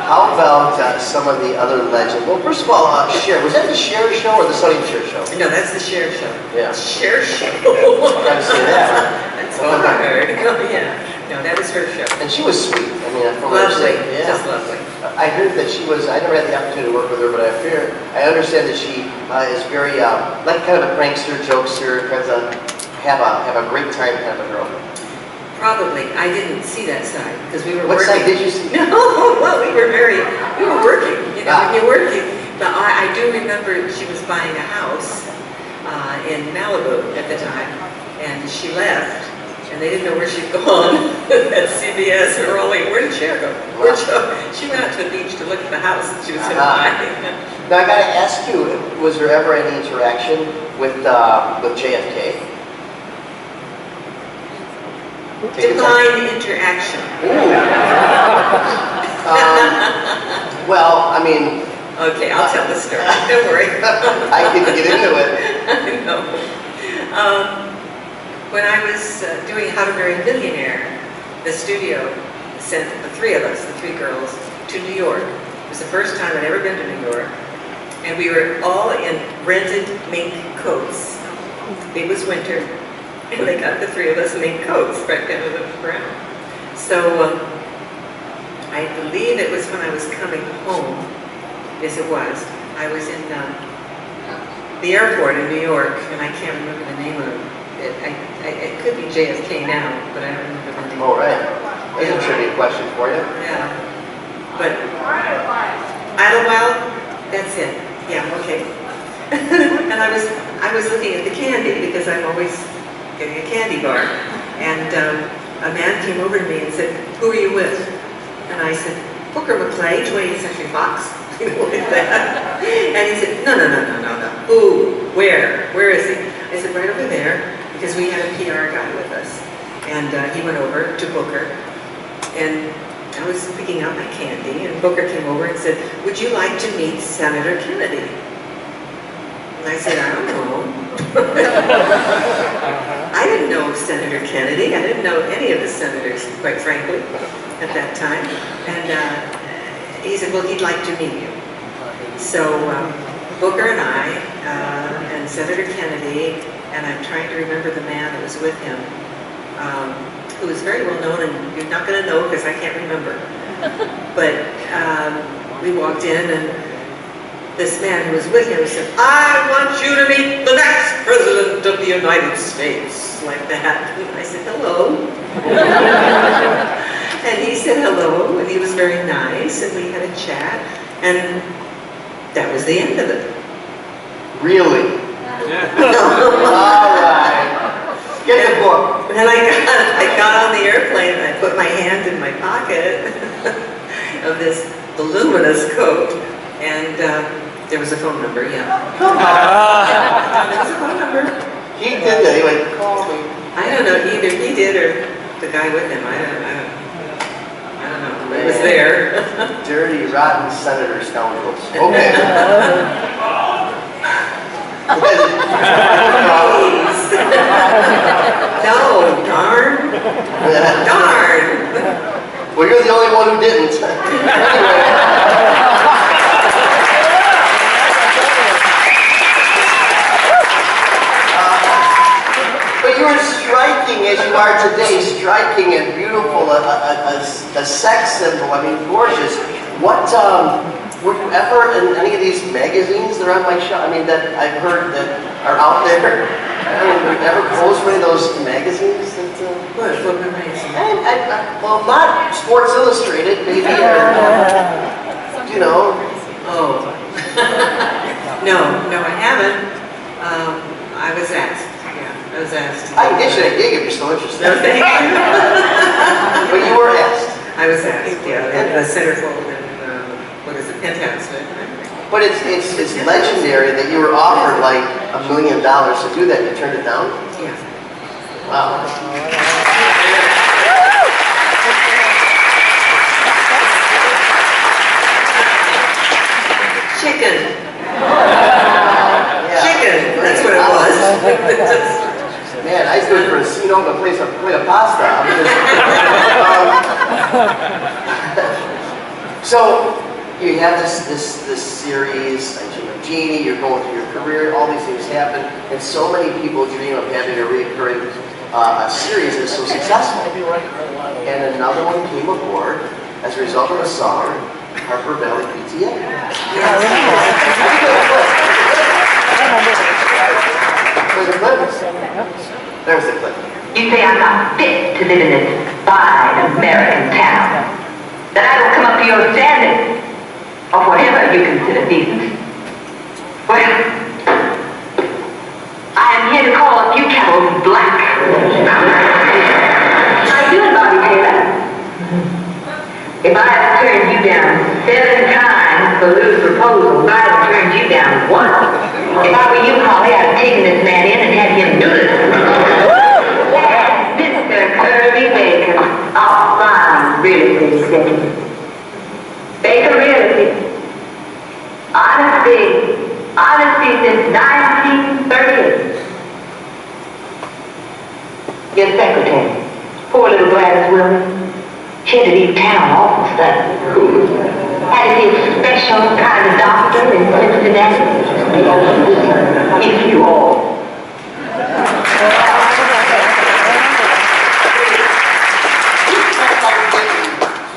How about some of the other legends? Well, first of all, Cher. Was that the Cher show or the Sonny and Cher show? No, that's the Cher show. Yeah. Cher show. I'm trying to say that. That's hard. Oh, yeah. No, that was her show. And she was sweet. I mean, from Lovely. Yeah. Just lovely. I heard that she was. I never had the opportunity to work with her, but I understand that she is very like kind of a prankster, jokester, kind of have a great time kind of a girl. Probably. I didn't see that side because we were What working. side did you see? No, well, we were working. You know, when you're working. But I do remember she was buying a house in Malibu at the time, and she left, and they didn't know where she'd gone at CBS. We were all like, "Where did Cher go? Where'd she go?" She went out to the beach to look at the house that she was going to buy. Now I got to ask you, was there ever any interaction with JFK? Divine interaction. Well, I mean... Okay, I'll tell the story. Don't worry. I can get into it. No. When I was doing How to Marry a Millionaire, the studio sent the three of us, the three girls, to New York. It was the first time I'd ever been to New York. And we were all in rented mink coats. It was winter. And they got the three of us mink coats right down to the ground. So I believe it was when I was coming home. Yes, it was. I was in the airport in New York, and I can't remember the name of it. It could be JFK now, but I don't remember the name. All right. That's a trivia question for you. Yeah. But Idlewild, that's it. Yeah, okay. And I was looking at the candy because I'm always getting a candy bar. And a man came over to me and said, "Who are you with?" And I said, "Booker McClay, 20th Century Fox." You know, like that. And he said, No. Who? Where is he? I said, "Right over there," because we had a PR guy with us. And he went over to Booker, and I was picking out my candy, and Booker came over and said, "Would you like to meet Senator Kennedy?" And I said, "I don't know." I didn't know Senator Kennedy. I didn't know any of the senators, quite frankly, at that time. And he said, "Well, he'd like to meet you." So Booker and I, and Senator Kennedy, and I'm trying to remember the man that was with him, who was very well known, and you're not going to know because I can't remember. But we walked in, and this man who was with him said, "I want you to meet the next President of the United States," like that. And I said, "Hello." And he said hello, and he was very nice, and we had a chat, and that was the end of it. Really? All right. Get the book. And I got on the airplane, and I put my hand in my pocket of this voluminous coat, and there was a phone number, yeah. Come on. There was a phone number. He did that. He went, call me. I don't know, either he did or the guy with him. I don't know. It was there. Dirty, rotten senator scoundrels. Okay. Please. No, darn. Darn. Well, you're the only one who didn't. But you were striking as you are today, striking and beautiful, a sex symbol. I mean, gorgeous. What, were you ever in any of these magazines that are on my show? I mean, that I've heard that are out there. Were you ever posed for any of those magazines? What magazine? Well, not Sports Illustrated, maybe, or, you know. Oh. No, I haven't. I was asked. Yeah, I was asked. I can get you a gig if you're still interested. No, thank you. But you were asked. I was asked, yeah. At the centerfold in, what is it, Penthouse. But it's legendary that you were offered like $1 million to do that and you turned it down? Yeah. Wow. Chicken. Yeah. Chicken, that's what it was. Man, I stood for a casino to play a pasta. So you have this series, Genie, you're going through your career, all these things happen, and so many people dream of having a recurring series that's so successful. And another one came aboard as a result of a song, Harper Valley PTA. There's the clip. You say I'm not fit to live in this fine American town. That I don't come up to your standard, or whatever you consider decent. Well, I am here to call a few kettles black. How you doing, Bobby Taylor? If I have turned you down 7 times for loose proposals, I have turned you down once. If I were you, Holly, I'd have taken this man in and had him neutered. Mr. Kirby Baker, our fine real estate executive. Baker Realty. Honesty since 1938. Your secretary, poor little Gladys Williams. She had to leave town all of a sudden. Had to see a special kind of doctor in Cincinnati. If you all.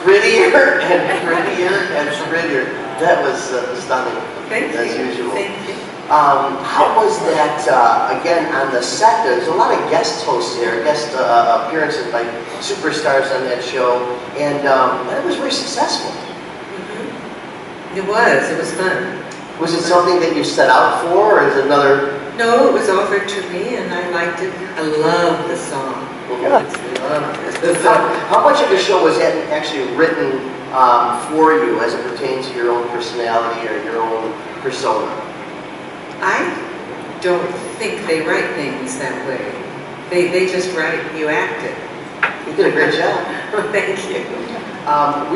Prettier and prettier and prettier. That was stunning, as usual. Thank you. How was that, again, on the set? There's a lot of guest hosts here, guest appearances by superstars on that show, and it was very successful. Mm-hmm. It was fun. Was it something that you set out for, or is it another? No, it was offered to me, and I liked it. I love the song. How much of the show was actually written for you as it pertains to your own personality or your own persona? I don't think they write things that way. They just write, you act it. You did a great job. Thank you.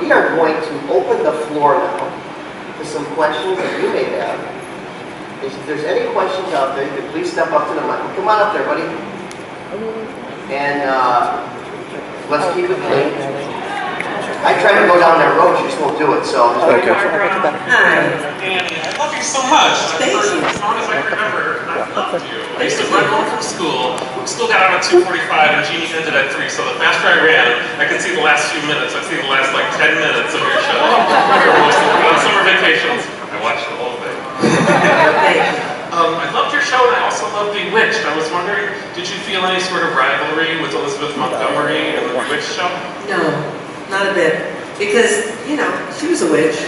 We are going to open the floor now to some questions that you may have. If there's any questions out there, you can please step up to the mic. Come on up there, buddy. And let's keep it clean. I tried to go down that road, she just won't do it, so. Hi. so much. It's Thank for you. as long as I can remember, I've loved you. I used to run home from school. School got out at 2:45 and Jeannie ended at 3, so the faster I ran, I could see the last few minutes. I'd see the last like 10 minutes of your show. On summer vacations, I watched the whole thing. Thank you. I loved your show and I also loved Bewitched. I was wondering, did you feel any sort of rivalry with Elizabeth Montgomery and the Bewitched show? No, not a bit. Because, you know, she was a witch.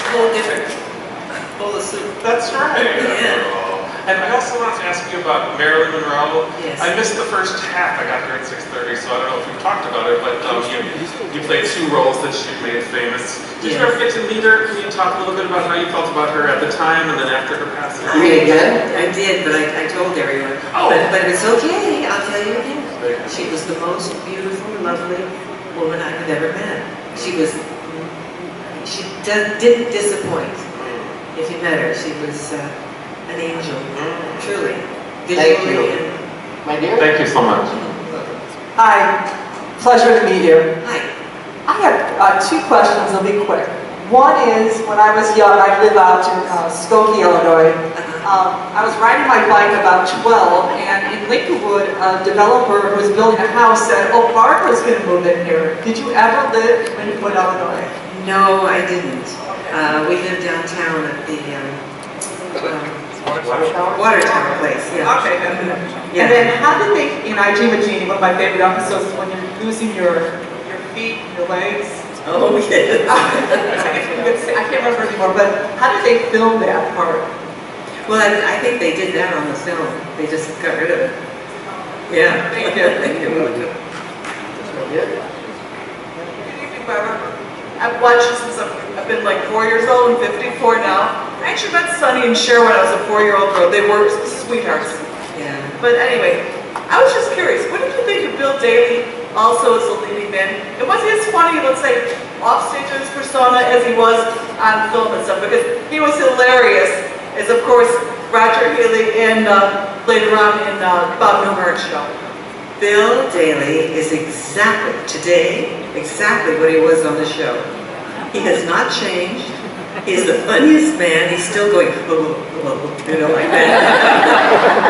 Whole different bowl of soup. That's right. Yeah. And I also wanted to ask you about Marilyn Monroe. Yes. I missed the first half. I got here at 6:30, so I don't know if you've talked about it, but you played 2 roles that she made famous. Did you ever get to meet her? Can you talk a little bit about how you felt about her at the time and then after her passing? You mean again? I did, but I told everyone. Oh. But it's okay, I'll tell you again. She was the most beautiful, lovely woman I have ever met. She didn't disappoint. If you met her, she was an angel, truly. Thank Visually you. and- My dear? Thank you so much. Hi, pleasure to meet you. Hi. I have 2 questions, they'll be quick. One is, when I was young, I live out in Skokie, Illinois. I was riding my bike about 12, and in Lincolnwood, a developer who was building a house said, "Oh, Barbara's going to move in here." Did you ever live in Lincolnwood, Illinois? No, I didn't. We lived downtown at the Water Tower place, yeah. Okay, then. Yeah. And then how did they, in I Dream of Jeannie, one of my favorite episodes is when you're losing your feet, your legs. Oh, yes. I can't remember anymore, but how did they film that part? Well, I think they did that on the film. They just got rid of it. Yeah. Thank you. Thank you. Good evening, Barbara. I've watched you since I've been like 4 years old and 54 now. I actually met Sonny and Cher when I was a 4-year-old girl. They were sweethearts. Yeah. But anyway, I was just curious, what did you think of Bill Daly also as a leading man? And was he as funny, let's say, off stage in his persona as he was on film and stuff? Because he was hilarious as, of course, Roger Healy and later on in Bob Newhart's show. Bill Daly is exactly what he was on the show. He has not changed. He's the funniest man. He's still going, oh, you know, like that.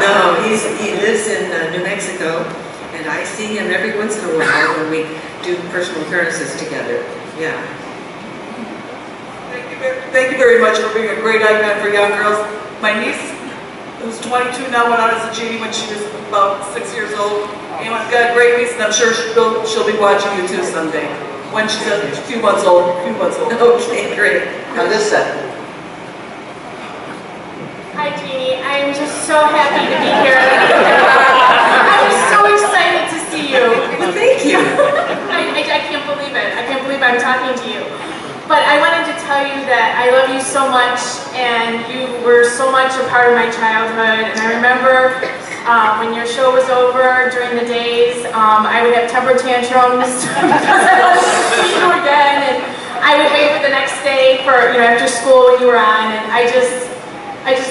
No, he lives in New Mexico, and I see him every once in a while when we do personal appearances together. Yeah. Thank you very much for being a great icon for young girls. My niece, who's 22 now, went out as a genie when she was about 6 years old. And I've got a great niece, and I'm sure she'll be watching you too someday. When she's a few months old. Okay, great. Now this set. Hi, Jeannie. I'm just so happy to be here. I'm so excited to see you. Well, thank you. I can't believe it. I can't believe I'm talking to you. But I wanted to tell you that I love you so much, and you were so much a part of my childhood. And I remember when your show was over during the days, I would have temper tantrums because I wanted to see you again, and I would wait for the next day for, you know, after school when you were on, and I just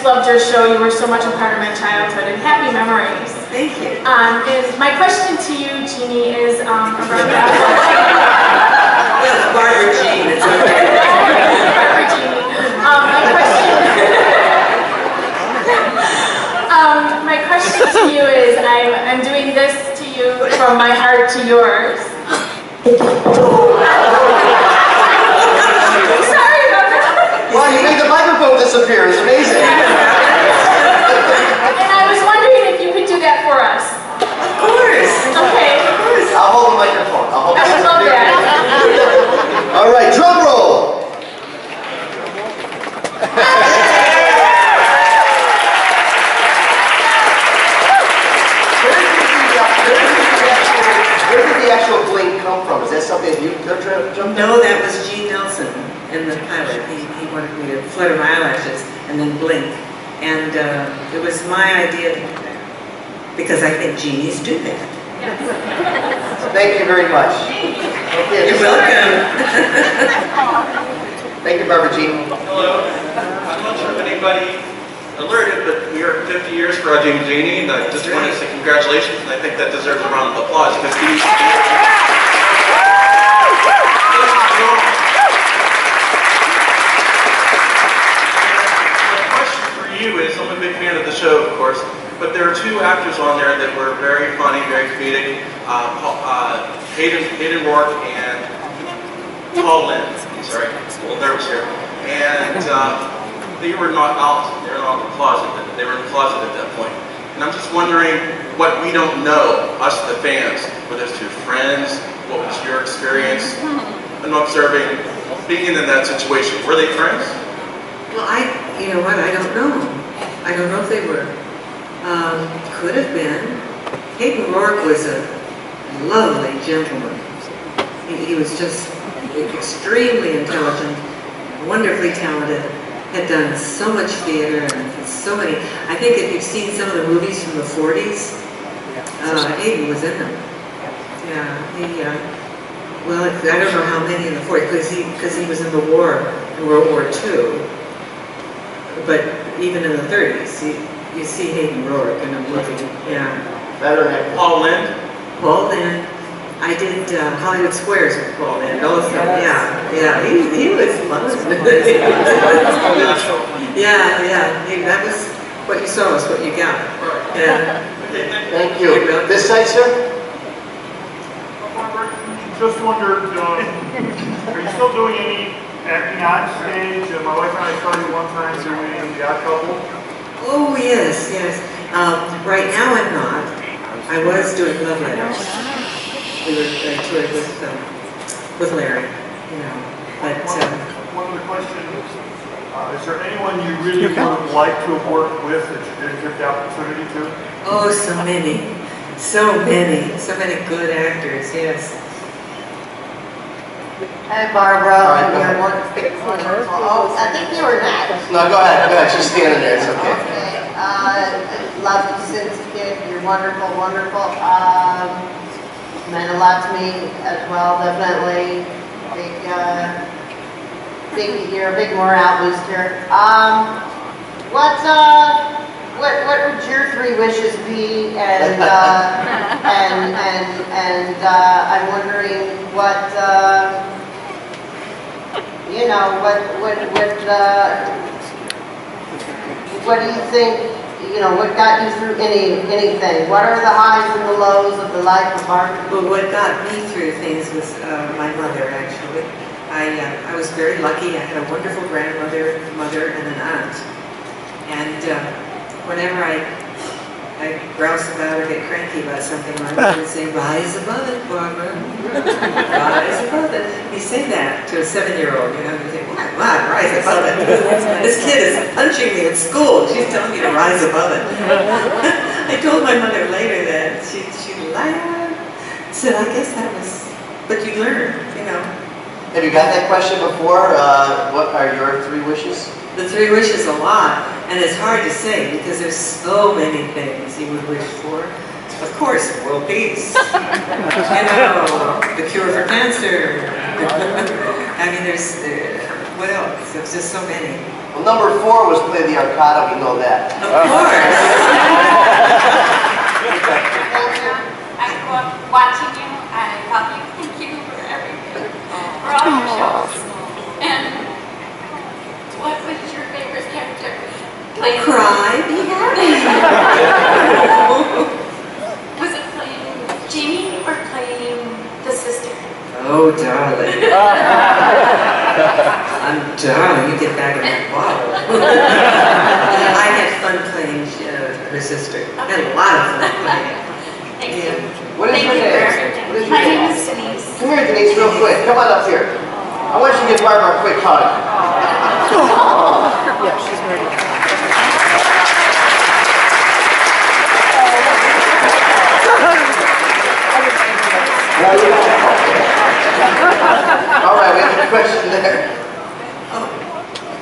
loved your show. You were so much a part of my childhood, and happy memories. Thank you. My question to you, Jeannie, is around Well, Barbara Jean, it's okay. Barbara Jeannie. My question to you is, I'm doing this to you from my heart to yours. Sorry about that. Wow, you made the microphone disappear. It's amazing. And I was wondering if you could do that for us. Of course. Okay. I'll hold the microphone. I would love that. All right, drum roll. Where did the actual blink come from? Is that something you jumped in? No, that was Gene Nelson in the pilot. He wanted me to flutter my eyelashes and then blink. And it was my idea because I think genies do that. Thank you very much. Okay, You're welcome. Thank you, Barbara Jean. Hello. I'm not sure if anybody alerted, but we are 50 years for Audrey and Jeannie, and I just want to say congratulations, and I think that deserves a round of applause because these Hayden Rourke and Paul Lynn. Sorry, a little nervous here. And they were not out. They were not in the closet. They were in the closet at that point. And I'm just wondering what we don't know, us the fans, whether it's your friends, what was your experience in observing being in that situation? Were they friends? Well, you know what, I don't know. I don't know if they were. Could have been. Hayden Rourke was a lovely gentleman. He was just extremely intelligent, wonderfully talented, had done so much theater and so many. I think if you've seen some of the movies from the 40s, Hayden was in them. Yeah, well, I don't know how many in the 40s, because he was in the war, in World War II. But even in the 30s, you see Hayden Rourke in a movie. Yeah. Better than Paul Lynn? Paul Lynn. I did Hollywood Squares with Paul Lynn also. Yeah, he was fun. That was what you saw is what you got. Yeah. Thank you. This side, sir? Just wondered, are you still doing any acting on stage? My wife and I saw you one time doing The Odd Couple. Oh, yes. Right now I'm not. I was doing Love Letters. We were touring with Larry, you know. But one other question: is there anyone you really would like to have worked with that you didn't get the opportunity to? oh, so many good actors. Yes. Hi, Barbara. You're wonderful. Oh, I think you were next. No, go ahead. She's standing there. It's okay. Okay. Love you since a kid. You're wonderful. Meant a lot to me as well, definitely. You're a big morale booster. What would your 3 wishes be? And I'm wondering what what do you think? What got you through anything? What are the highs and the lows of the life of art? Well, what got me through things was my mother, actually. I was very lucky. I had a wonderful grandmother, mother, and an aunt. And whenever I grouse about or get cranky about something, my mother would say, "Rise above it, Barbara. Rise above it." You say that to a 7-year-old, you think, what, rise above it? This kid is punching me at school. She's telling me to rise above it. I told my mother later that she laughed. Said, I guess that was, but you learn, Have you got that question before? What are your 3 wishes? The 3 wishes a lot, and it's hard to say because there's so many things you would wish for. Of course, world peace. The cure for cancer. I mean, there's what else? There's just so many. Well, number 4 was play the arcada. We know that. Of course. I grew up watching you, and I love you. Thank you for everything, for all your shows. And what was your favorite character? Cry. Be happy. Was it playing Jeannie or playing the sister? Oh, darling. Darling, you get back in that bottle. I had fun playing her sister. I had a lot of fun playing. Thank you. What is your name? My name is Denise. Come here, Denise, real quick. Come on up here. I want you to give Barbara a quick hug. Yeah, she's ready. All right, we have a question there.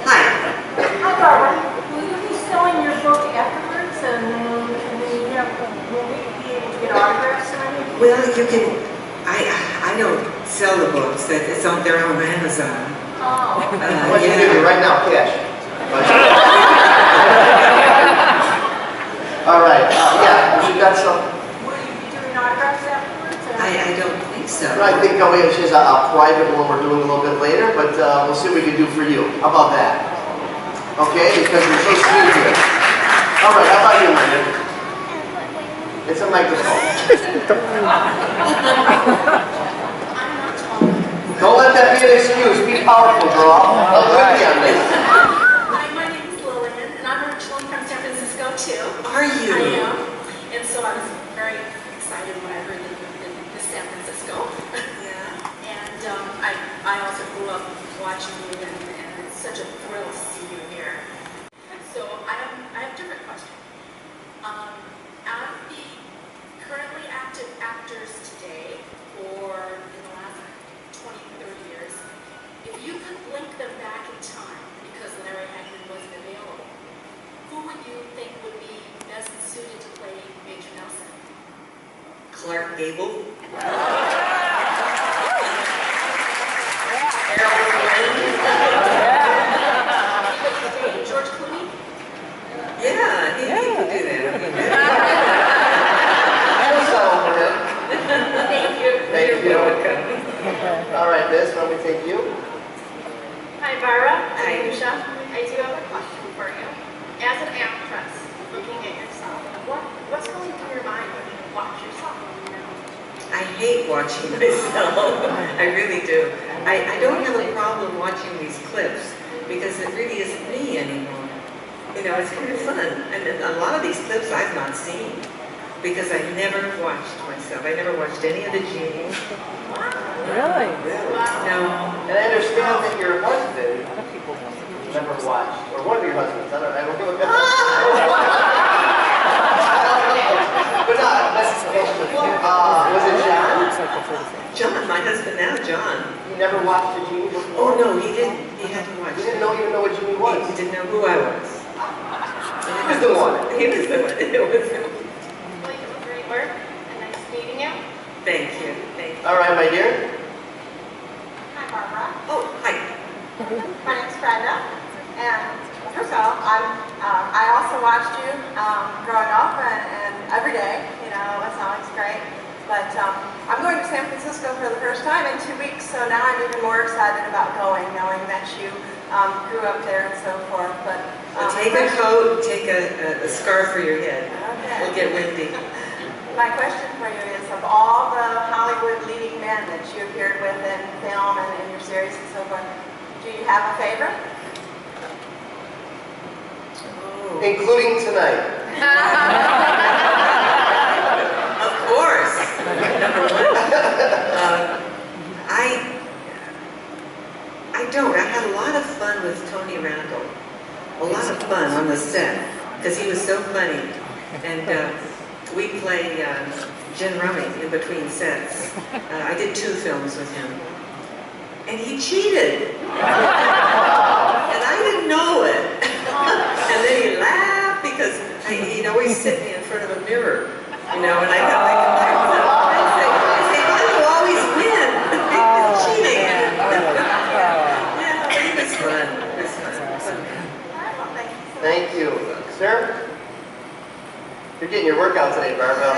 Hi. Hi, Barbara. Will you be selling your book afterwards, and will we be able to get autographs or anything? Well, you can. I don't sell the books. It's on their own Amazon. Oh. What you give me right now, cash. All right. Yeah, you got some. Will you be doing autographs afterwards? I don't think so. I think she has a private one we're doing a little bit later, but we'll see what we can do for you. How about that? Okay, because we're so sweet here. All right, how about you, Linda? It's a microphone. Don't let that be an excuse. Be powerful, girl. I'll with you on this. Hi, my name is Lillian, and I'm originally from San Francisco too. Are you? I am. And so I was very excited when I heard that you moved into San Francisco. Yeah. And I also grew up watching you, and it's such a thrill to see you here. So I have different questions. Out of the currently active actors today, or in the last 20, 30 years, if you could link them back in time, because Larry Hagman wasn't available, who would you think would be best suited to play Major Nelson? Clark Gable. George Clooney? Yeah, he could do that. Thank you. Thank you. All right, Liz, why don't we take you? Hi, Barbara. Hi. I'm Lucia. I do have a question for you. As an actress, looking at yourself, what's going through your mind when you watch yourself? I hate watching myself. I really do. I don't have a problem watching these clips because it really isn't me anymore. You know, it's kind of fun. And a lot of these clips I've not seen because I never watched myself. I never watched any of the Genies. Really? No. And I understand that your husband never watched, or one of your husbands. I don't know. But was it John? John, my husband now, John. You never watched the Genie before? Oh no, he didn't. He hadn't watched. He didn't even know what Genie was. He didn't know who I was. He was the one. He was the one. It was him. Well, you do great work, and nice meeting you. Thank you. Thank you. All right, my dear. Hi, Barbara. Oh, hi. My name's Brenda, and first of all, I also watched you growing up and every day. You know, it's always great. But I'm going to San Francisco for the first time in 2 weeks, so now I'm even more excited about going, knowing that you grew up there and so forth. But Well, take a coat, take a scarf for your head. Okay. It'll get windy. My question for you is, of all the Hollywood leading men that you appeared with in film and in your series and so forth, do you have a favorite? Oh. Including tonight. Of course. Number one. I don't. I had a lot of fun with Tony Randall. A lot of fun on the set because he was so funny. And we played gin rummy in between sets. I did 2 films with him. And he cheated. And I didn't know it. And then he laughed because he'd always sit me in front of a mirror. You know, and I got like a I'd say, why do you always win? It's cheating. Yeah, but it was fun. It was fun. Thank you. Sir? You're getting your workout today, Barbara.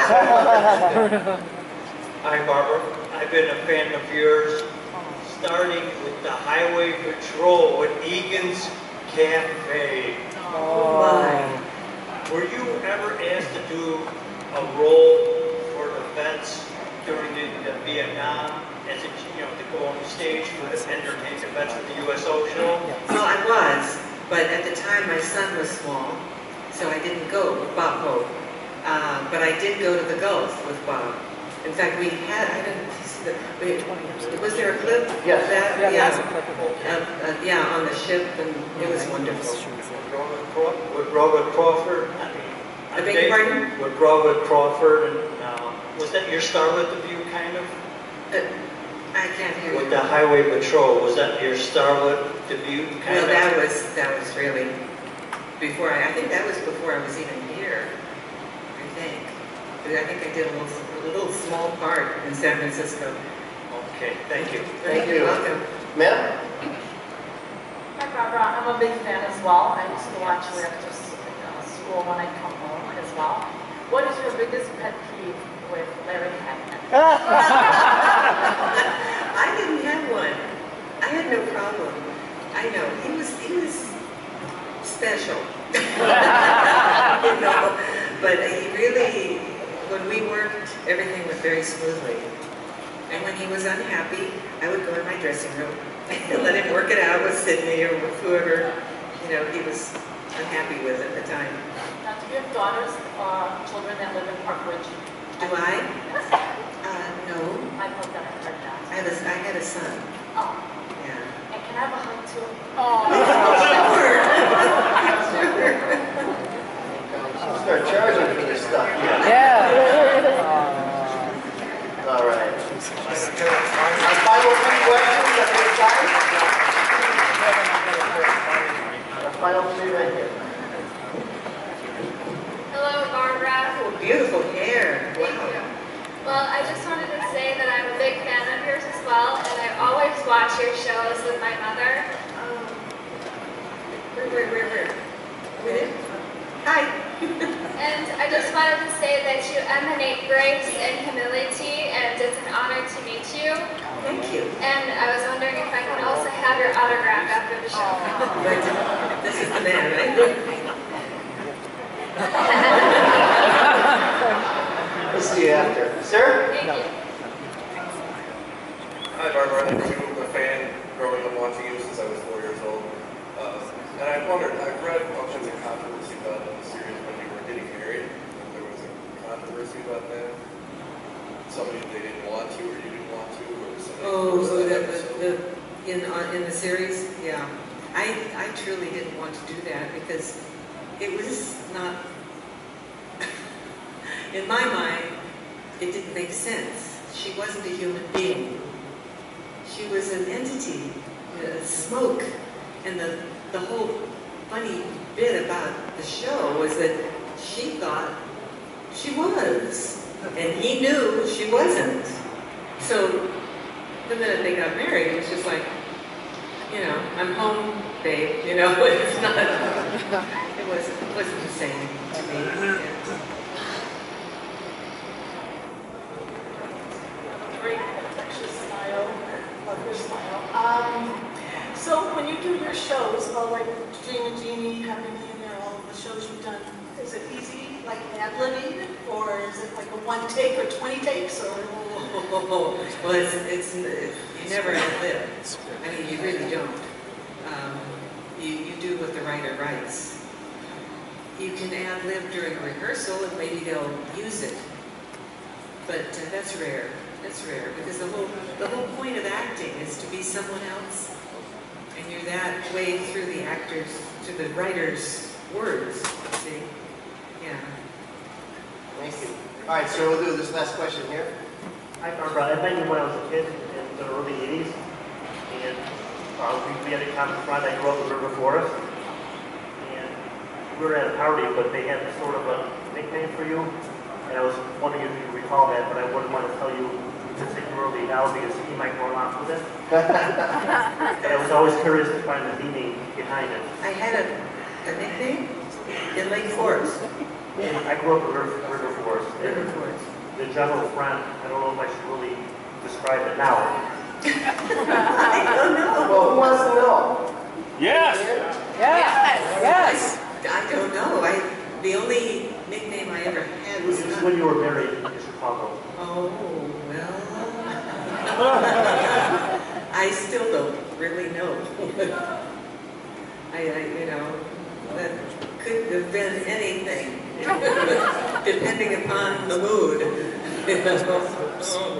Hi, Barbara. I've been a fan of yours, starting with the Highway Patrol at Egan's Cafe. Oh my. Were you ever asked to do a role for the vets during the Vietnam, as a, you know, to go on the stage for the entertain the vets of the USO show? Well, I was, but at the time my son was small, so I didn't go with Bob Hope. But I did go to the Gulf with Bob. In fact, we had, I didn't see was there a clip? Yes. Of that? Yeah. Yeah, on the ship, and it was wonderful. With Robert Crawford. I beg your pardon? With Robert Crawford, and was that your starlet debut, kind of? I can't hear you. With the Highway Patrol, was that your starlet debut, kind Well, of? that was really before I think that was before I was even here. I think I did a little small part in San Francisco. Okay, thank you. Thank you. You're welcome. Ma'am? Hi, Barbara. I'm a big fan as well. I used to watch you after school when I come home as well. What is your biggest pet peeve with Larry Hagman? I didn't have one. I had no problem. I know he was special, you know. But he really, when we worked, everything went very smoothly. And when he was unhappy, I would go in my dressing room and let him work it out with Sydney or with whoever, you know, he was unhappy with at the time. Now, do you have daughters, children that live in Parkridge? Do I? No. I thought that I heard that. I had a son. Oh. Yeah. And can I have a hug too? Oh, We'll start charging for this stuff. All right. Our final three questions at this time. Our final three right here. Hello, Barbara. Oh, beautiful hair. Thank you. Well, I just wanted to say that I'm a big fan of yours as well, and I always watch your shows with my mother. Where? Hi. And I just wanted to say that you emanate grace and humility, and it's an honor to meet you. Thank you. And I was wondering if I could also have your autograph after the show. But this is the man, right? We'll see you after. Sir? Thank you. Hi, Barbara. I've been a fan growing up watching you since I was 4 years old. And I wondered, I've read all kinds of controversy about the series when you were getting married. There was a controversy about that. Somebody they didn't want to, or you didn't want to, or something. In the series, yeah. I truly didn't want to do that because it was not, in my mind, it didn't make sense. She wasn't a human being. She was an entity, smoke. And the whole funny bit about the show was that she thought she was, and he knew she wasn't. So the minute they got married, it was just like, you know, I'm home, babe. You know, it's not. It wasn't the same to me. Yeah. Great, infectious smile. Love your smile. So when you do your shows, like Jane and Jeannie, Happy Millionaire, all of the shows you've done, is it easy, like ad-libbing, or is it like a one take or 20 takes, or? Well, it's you never ad-lib. I mean, you really don't. You do what the writer writes. You can ad-lib during a rehearsal, and maybe they'll use it. But that's rare. That's rare because the whole point of acting is to be someone else. And you're that way through the actors, to the writer's words, see? Yeah. Thank you. All right, so we'll do this last question here. Hi, Barbara. I met you when I was a kid in the early 80s. And we had a common friend. I grew up in River Forest. And we were at a party, but they had sort of a nickname for you. And I was wondering if you recall that, but I wouldn't want to tell you particularly now because he might go along with it. But I was always curious to find the meaning behind it. I had a nickname in Lake Forest. I grew up in River Forest. River Forest. The general friend, I don't know if I should really describe it now. I don't know. Well, who wants to know? Yes! Yes! I don't know. The only nickname I ever had was This is when you were married in Chicago. Oh, well. I still don't really know. You know, that could have been anything, depending upon the mood.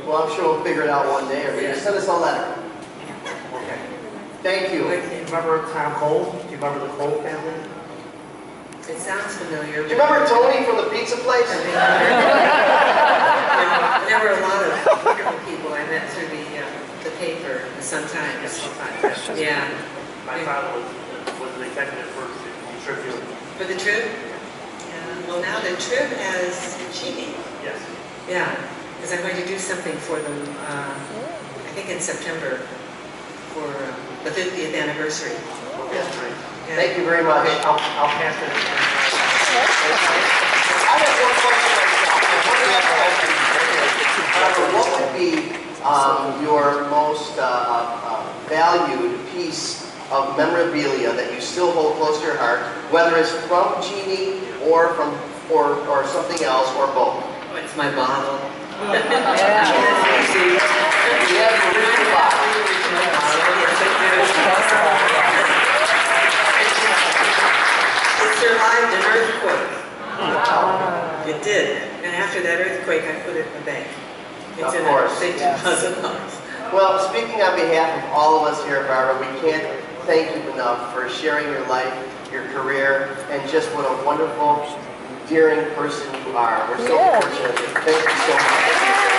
Well, I'm sure we'll figure it out one day, or maybe send us a letter. Okay. Thank you. Do you remember Tom Cole? Do you remember the Cole family? It sounds familiar. Do you remember Tony from the pizza place? There were a lot of wonderful people I met through the paper, the Sun-Times. Yeah. My father was an executive for the Tribune. For the Trib? Yeah. Well, now the Trib has Chini. Yes. Yeah, because I'm going to do something for them, I think in September, for the 50th anniversary. Okay. Yeah. Thank you very much. Okay, I'll pass it. I have one question myself. What would be your most valued piece of memorabilia that you still hold close to your heart, whether it's from Jeannie or from or something else or both? Oh It's my bottle. You have the original bottle. It survived an earthquake. It did. And after that earthquake, I put it in the bank. It's in a safe deposit box. Well, speaking on behalf of all of us here at Barbara, we can't thank you enough for sharing your life, your career, and just what a wonderful, endearing person you are. We're so fortunate. Thank you so much.